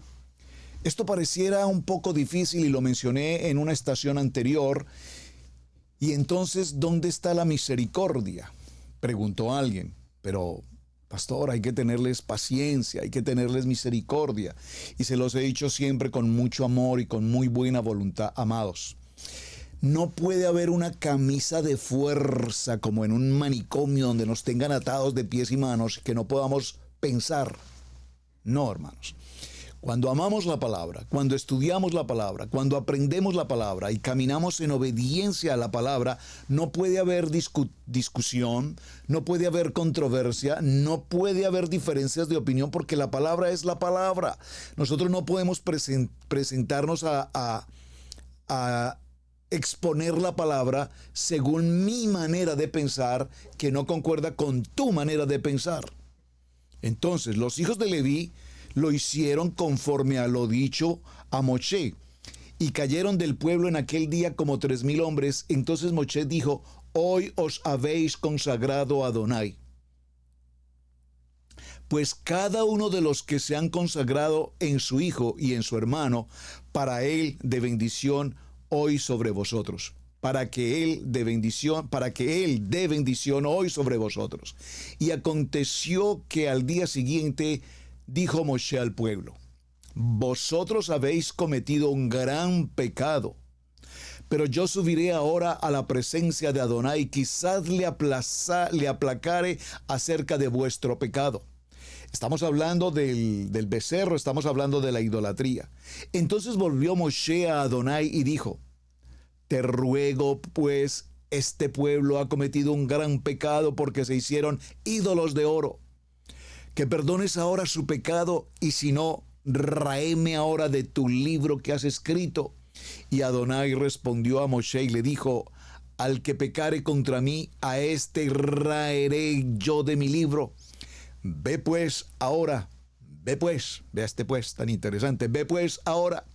Esto pareciera un poco difícil y lo mencioné en una estación anterior. Y entonces, ¿dónde está la misericordia?, preguntó alguien. Pero, pastor, hay que tenerles paciencia, hay que tenerles misericordia. Y se los he dicho siempre con mucho amor y con muy buena voluntad, amados. No puede haber una camisa de fuerza como en un manicomio donde nos tengan atados de pies y manos que no podamos pensar. No, hermanos. Cuando amamos la palabra, cuando estudiamos la palabra, cuando aprendemos la palabra y caminamos en obediencia a la palabra, no puede haber discusión, no puede haber controversia, no puede haber diferencias de opinión porque la palabra es la palabra. Nosotros no podemos presentarnos a exponer la palabra según mi manera de pensar que no concuerda con tu manera de pensar. Entonces, los hijos de Leví lo hicieron conforme a lo dicho a Moshe, y cayeron del pueblo en aquel día como 3,000 hombres. Entonces Moshe dijo, hoy os habéis consagrado a Adonai. Pues cada uno de los que se han consagrado en su hijo y en su hermano, para él de bendición hoy sobre vosotros, para que él dé bendición hoy sobre vosotros. Y aconteció que al día siguiente dijo Moshe al pueblo, vosotros habéis cometido un gran pecado, pero yo subiré ahora a la presencia de Adonai, quizás le aplacare acerca de vuestro pecado. Estamos hablando del becerro, estamos hablando de la idolatría. Entonces volvió Moshe a Adonai y dijo, te ruego, pues, este pueblo ha cometido un gran pecado porque se hicieron ídolos de oro, que perdones ahora su pecado, y si no, ráeme ahora de tu libro que has escrito. Y Adonai respondió a Moshe y le dijo, al que pecare contra mí, a este raeré yo de mi libro. Ve pues ahora, vea este pues tan interesante, ve pues ahora,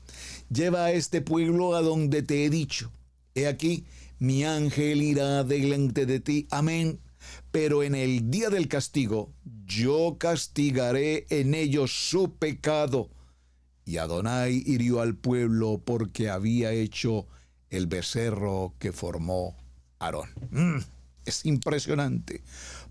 lleva a este pueblo a donde te he dicho. He aquí, mi ángel irá delante de ti, amén, pero en el día del castigo yo castigaré en ellos su pecado. Y Adonai hirió al pueblo porque había hecho el becerro que formó Aarón. Es impresionante.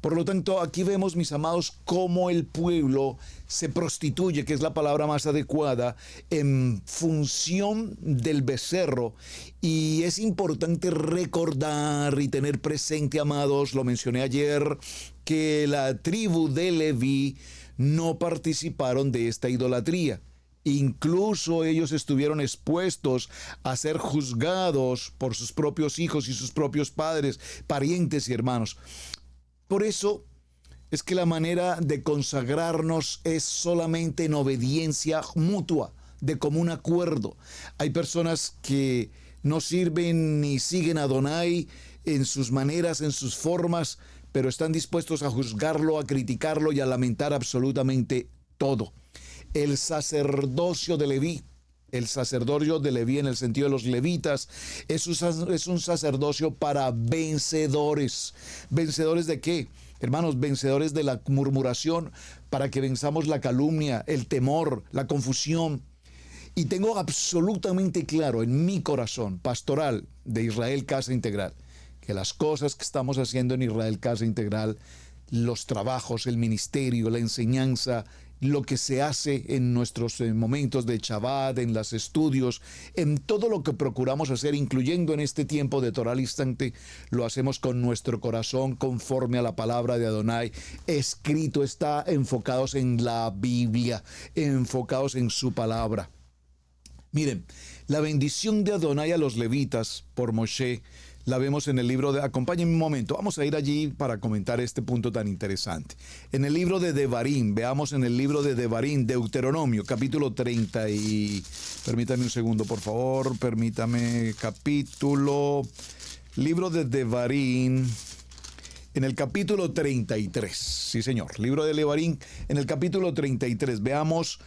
Por lo tanto, aquí vemos, mis amados, cómo el pueblo se prostituye, que es la palabra más adecuada, en función del becerro. Y es importante recordar y tener presente, amados, lo mencioné ayer, que la tribu de Leví no participaron de esta idolatría. Incluso ellos estuvieron expuestos a ser juzgados por sus propios hijos y sus propios padres, parientes y hermanos. Por eso es que la manera de consagrarnos es solamente en obediencia mutua, de común acuerdo. Hay personas que no sirven ni siguen a Adonai en sus maneras, en sus formas, pero están dispuestos a juzgarlo, a criticarlo y a lamentar absolutamente todo. El sacerdocio de Leví, el sacerdocio de Leví en el sentido de los levitas, es un sacerdocio para vencedores. ¿Vencedores de qué? Hermanos, vencedores de la murmuración, para que venzamos la calumnia, el temor, la confusión. Y tengo absolutamente claro en mi corazón pastoral de Israel Casa Integral, que las cosas que estamos haciendo en Israel Casa Integral, los trabajos, el ministerio, la enseñanza, lo que se hace en nuestros momentos de Shabbat, en los estudios, en todo lo que procuramos hacer, incluyendo en este tiempo de Torah al instante, lo hacemos con nuestro corazón conforme a la palabra de Adonai. Escrito está, enfocados en la Biblia, enfocados en su palabra. Miren, la bendición de Adonai a los levitas por Moshe la vemos en el libro de... Acompáñenme un momento, vamos a ir allí para comentar este punto tan interesante. En el libro de Devarim, veamos en el libro de Devarim, Deuteronomio, capítulo 30 y... Permítame un segundo, por favor, libro de Devarim, en el capítulo 33, sí señor, libro de Devarim, en el capítulo 33, veamos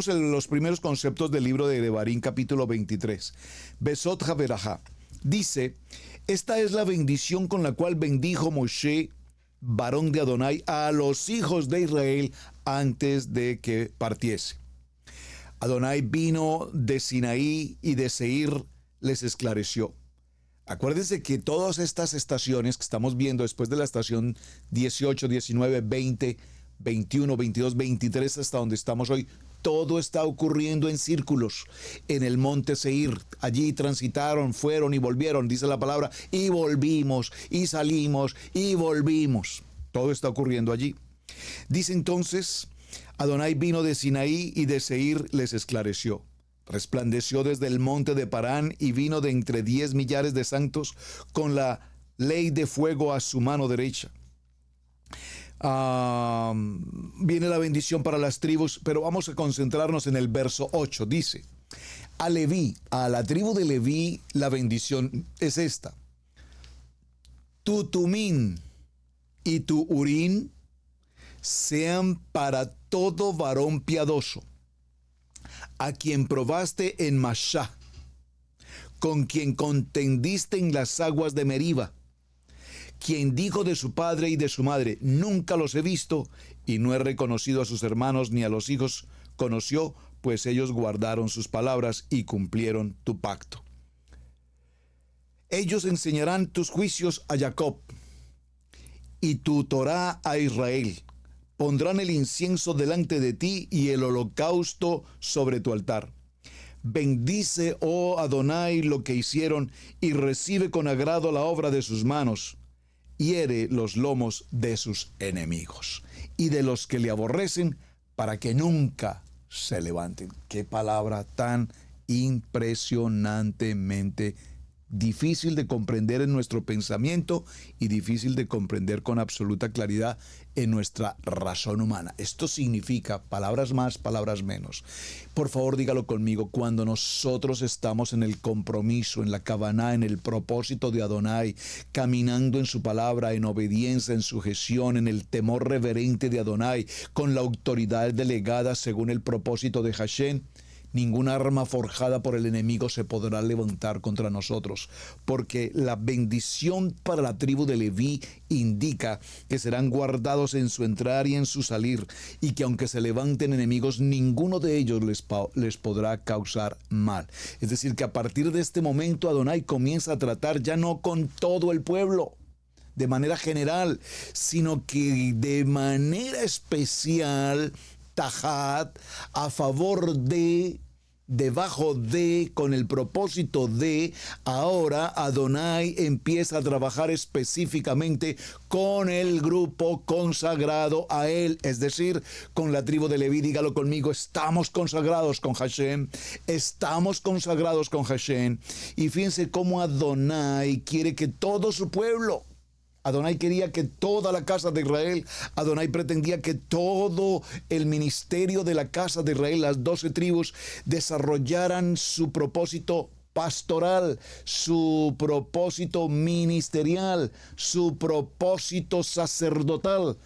los primeros conceptos del libro de Devarim, capítulo 23. Besot Haberajá, dice... Esta es la bendición con la cual bendijo Moshe, varón de Adonai, a los hijos de Israel antes de que partiese. Adonai vino de Sinaí y de Seir les esclareció. Acuérdense que todas estas estaciones que estamos viendo después de la estación 18, 19, 20, 21, 22, 23 hasta donde estamos hoy, todo está ocurriendo en círculos en el monte Seir. Allí transitaron, fueron y volvieron, dice la palabra, y volvimos, y salimos, y volvimos. Todo está ocurriendo allí. Dice entonces, Adonai vino de Sinaí y de Seir les esclareció. Resplandeció desde el monte de Parán y vino de entre 10 millares de santos con la ley de fuego a su mano derecha. Viene la bendición para las tribus, pero vamos a concentrarnos en el verso 8. Dice, a Leví, a la tribu de Leví, la bendición es esta. Tu Tumín y tu Urín sean para todo varón piadoso, a quien probaste en Mashá, con quien contendiste en las aguas de Meriba, quien dijo de su padre y de su madre, nunca los he visto, y no he reconocido a sus hermanos ni a los hijos conoció, pues ellos guardaron sus palabras y cumplieron tu pacto. Ellos enseñarán tus juicios a Jacob y tu Torá a Israel. Pondrán el incienso delante de ti y el holocausto sobre tu altar. Bendice, oh Adonai, lo que hicieron y recibe con agrado la obra de sus manos. Hiere los lomos de sus enemigos y de los que le aborrecen para que nunca se levanten. Qué palabra tan impresionantemente difícil de comprender en nuestro pensamiento y difícil de comprender con absoluta claridad en nuestra razón humana. Esto significa, palabras más, palabras menos. Por favor, dígalo conmigo, cuando nosotros estamos en el compromiso, en la kavaná, en el propósito de Adonai, caminando en su palabra, en obediencia, en sujeción, en el temor reverente de Adonai, con la autoridad delegada según el propósito de Hashem, ninguna arma forjada por el enemigo se podrá levantar contra nosotros, porque la bendición para la tribu de Leví indica que serán guardados en su entrar y en su salir, y que aunque se levanten enemigos, ninguno de ellos les podrá causar mal. Es decir, que a partir de este momento Adonai comienza a tratar ya no con todo el pueblo de manera general, sino que de manera especial, tajat, a favor de, debajo de, con el propósito de, ahora Adonai empieza a trabajar específicamente con el grupo consagrado a él, es decir, con la tribu de Leví. Dígalo conmigo: estamos consagrados con Hashem, estamos consagrados con Hashem. Y fíjense cómo Adonai quiere que todo su pueblo, Adonai quería que toda la casa de Israel, Adonai pretendía que todo el ministerio de la casa de Israel, las 12 tribus, desarrollaran su propósito pastoral, su propósito ministerial, su propósito sacerdotal.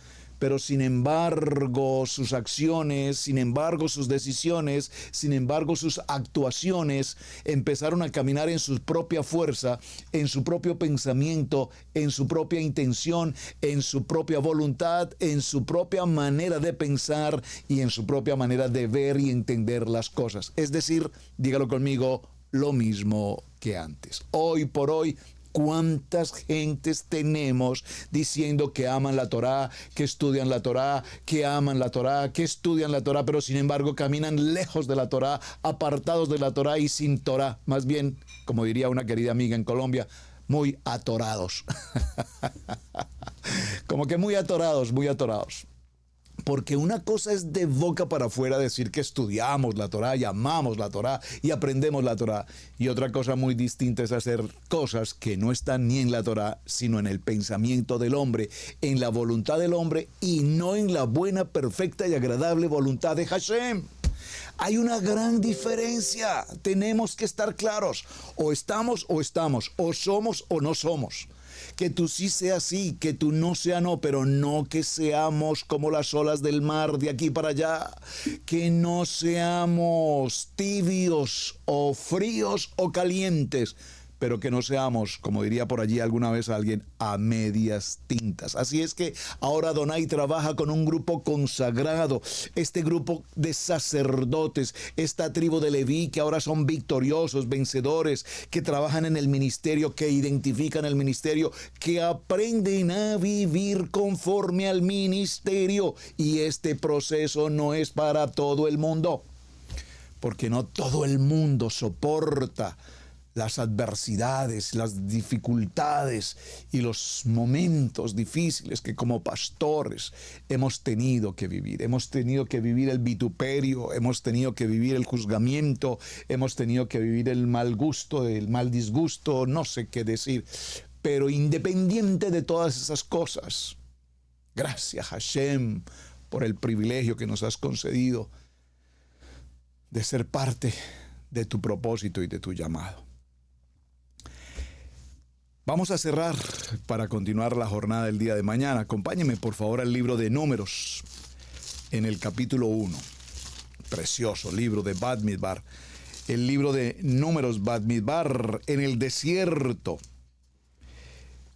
Pero sin embargo sus acciones, sin embargo sus decisiones, sin embargo sus actuaciones empezaron a caminar en su propia fuerza, en su propio pensamiento, en su propia intención, en su propia voluntad, en su propia manera de pensar y en su propia manera de ver y entender las cosas. Es decir, dígalo conmigo, lo mismo que antes. Hoy por hoy, ¿cuántas gentes tenemos diciendo que aman la Torá, que estudian la Torá, que aman la Torá, que estudian la Torá, pero sin embargo caminan lejos de la Torá, apartados de la Torá y sin Torá? Más bien, como diría una querida amiga en Colombia, muy atorados. Como que muy atorados, muy atorados. Porque una cosa es de boca para afuera decir que estudiamos la Torá y amamos la Torá y aprendemos la Torá. Y otra cosa muy distinta es hacer cosas que no están ni en la Torá, sino en el pensamiento del hombre, en la voluntad del hombre y no en la buena, perfecta y agradable voluntad de Hashem. Hay una gran diferencia. Tenemos que estar claros. O estamos, o somos o no somos. Que tú sí sea sí, que tú no sea no, pero no que seamos como las olas del mar de aquí para allá. Que no seamos tibios o fríos o calientes, pero que no seamos, como diría por allí alguna vez alguien, a medias tintas. Así es que ahora Adonai trabaja con un grupo consagrado, este grupo de sacerdotes, esta tribu de Leví, que ahora son victoriosos, vencedores, que trabajan en el ministerio, que identifican el ministerio, que aprenden a vivir conforme al ministerio. Y este proceso no es para todo el mundo, porque no todo el mundo soporta las adversidades, las dificultades y los momentos difíciles que como pastores hemos tenido que vivir. Hemos tenido que vivir el vituperio, hemos tenido que vivir el juzgamiento, hemos tenido que vivir el mal gusto, el mal disgusto, no sé qué decir. Pero independiente de todas esas cosas, gracias Hashem por el privilegio que nos has concedido de ser parte de tu propósito y de tu llamado. Vamos a cerrar para continuar la jornada del día de mañana. Acompáñenme por favor al libro de Números, en el capítulo 1. Precioso libro de Bamidbar. El libro de Números, Bamidbar, en el desierto.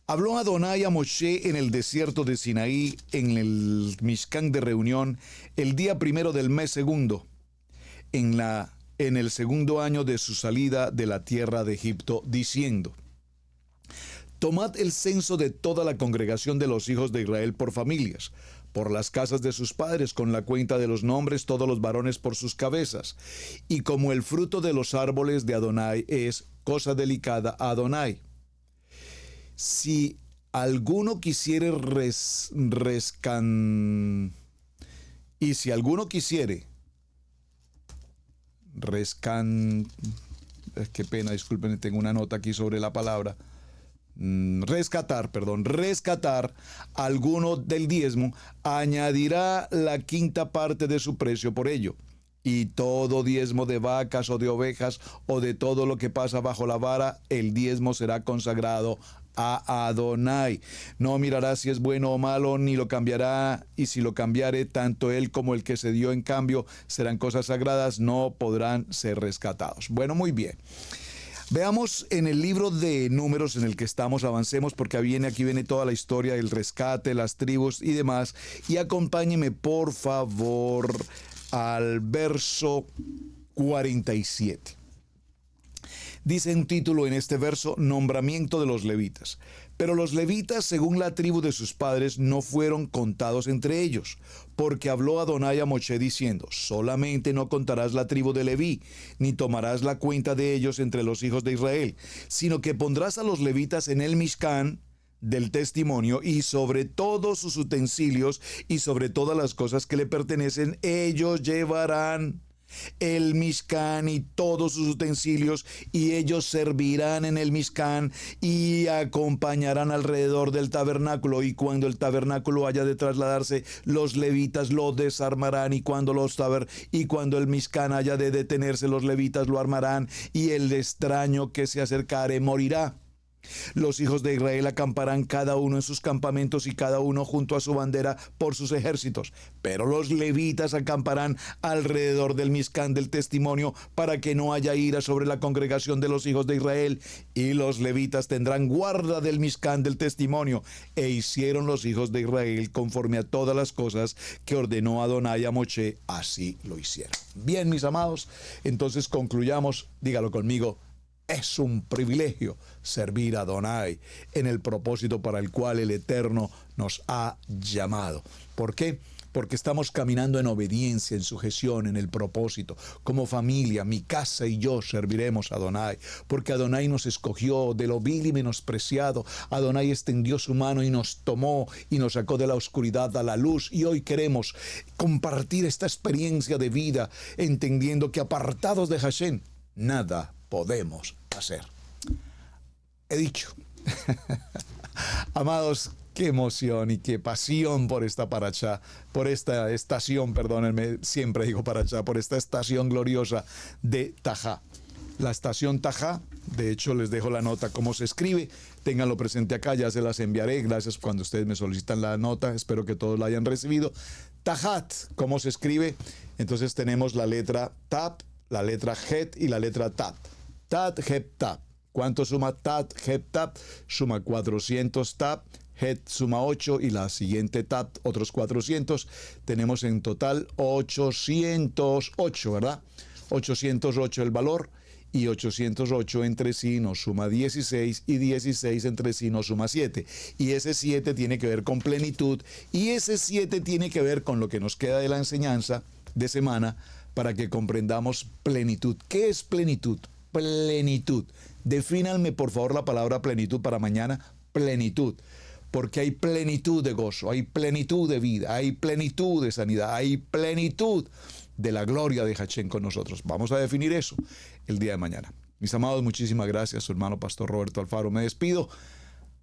Habló Adonai a Moshe en el desierto de Sinaí, en el Mishkan de reunión, el día primero del mes segundo, en el segundo año de su salida de la tierra de Egipto, diciendo: Tomad el censo de toda la congregación de los hijos de Israel por familias, por las casas de sus padres, con la cuenta de los nombres, todos los varones por sus cabezas. Y como el fruto de los árboles de Adonai es cosa delicada a Adonai, si alguno quisiere qué pena, disculpen, tengo una nota aquí sobre la palabra. Rescatar alguno del diezmo, añadirá la quinta parte de su precio por ello. Y todo diezmo de vacas o de ovejas o de todo lo que pasa bajo la vara, el diezmo será consagrado a Adonai. No mirará si es bueno o malo, ni lo cambiará, y si lo cambiare, tanto él como el que se dio en cambio serán cosas sagradas, no podrán ser rescatados. Bueno, muy bien. Veamos en el libro de Números en el que estamos, avancemos porque aquí viene toda la historia del rescate, las tribus y demás. Y acompáñeme por favor al verso 47. Dice un título en este verso, nombramiento de los levitas. Pero los levitas, según la tribu de sus padres, no fueron contados entre ellos, porque habló Adonai a Moshe diciendo, solamente no contarás la tribu de Leví, ni tomarás la cuenta de ellos entre los hijos de Israel, sino que pondrás a los levitas en el Mishkan del testimonio y sobre todos sus utensilios y sobre todas las cosas que le pertenecen, ellos llevarán el Mishkan y todos sus utensilios, y ellos servirán en el Mishkan y acompañarán alrededor del tabernáculo, y cuando el tabernáculo haya de trasladarse, los levitas lo desarmarán, y cuando el Mishkan haya de detenerse, los levitas lo armarán, y el extraño que se acercare morirá. Los hijos de Israel acamparán cada uno en sus campamentos y cada uno junto a su bandera por sus ejércitos. Pero los levitas acamparán alrededor del Mishkan del testimonio para que no haya ira sobre la congregación de los hijos de Israel. Y los levitas tendrán guarda del Mishkan del testimonio. E hicieron los hijos de Israel conforme a todas las cosas que ordenó Adonai a Moshe, así lo hicieron. Bien, mis amados, entonces concluyamos, dígalo conmigo. Es un privilegio servir a Adonai en el propósito para el cual el Eterno nos ha llamado. ¿Por qué? Porque estamos caminando en obediencia, en sujeción, en el propósito. Como familia, mi casa y yo serviremos a Adonai, porque Adonai nos escogió de lo vil y menospreciado. Adonai extendió su mano y nos tomó y nos sacó de la oscuridad a la luz. Y hoy queremos compartir esta experiencia de vida, entendiendo que apartados de Hashem, nada podemos hacer. He dicho. Amados, qué emoción y qué pasión por esta parashá, por esta estación, perdónenme, siempre digo parashá, por esta estación gloriosa de Tajá. La estación Tajá, de hecho les dejo la nota cómo se escribe, ténganlo presente acá, ya se las enviaré, gracias cuando ustedes me solicitan la nota, espero que todos la hayan recibido. Tajat, ¿cómo se escribe? Entonces tenemos la letra Tab, la letra Het y la letra Tat. Tat, Het, Tat. ¿Cuánto suma Tat, Het, Tat? Suma 400 Tat, Het suma 8 y la siguiente Tat, otros 400. Tenemos en total 808, ¿verdad? 808 el valor y 808 entre sí nos suma 16 y 16 entre sí nos suma 7. Y ese 7 tiene que ver con plenitud y ese 7 tiene que ver con lo que nos queda de la enseñanza de semana para que comprendamos plenitud. ¿Qué es plenitud? Plenitud. Defínanme por favor la palabra plenitud para mañana. Plenitud. Porque hay plenitud de gozo, hay plenitud de vida, hay plenitud de sanidad, hay plenitud de la gloria de Hashem con nosotros. Vamos a definir eso el día de mañana. Mis amados, muchísimas gracias. Su hermano Pastor Roberto Alfaro. Me despido.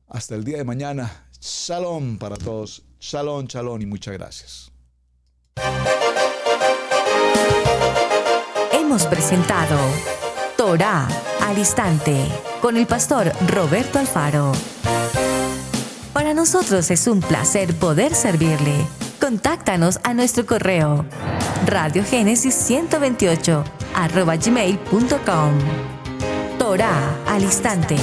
Hasta el día de mañana. Shalom para todos. Shalom, shalom y muchas gracias.
Hemos presentado Torá al Instante con el pastor Roberto Alfaro. Para nosotros es un placer poder servirle. Contáctanos a nuestro correo radiogenesis128@gmail.com. Torá al Instante.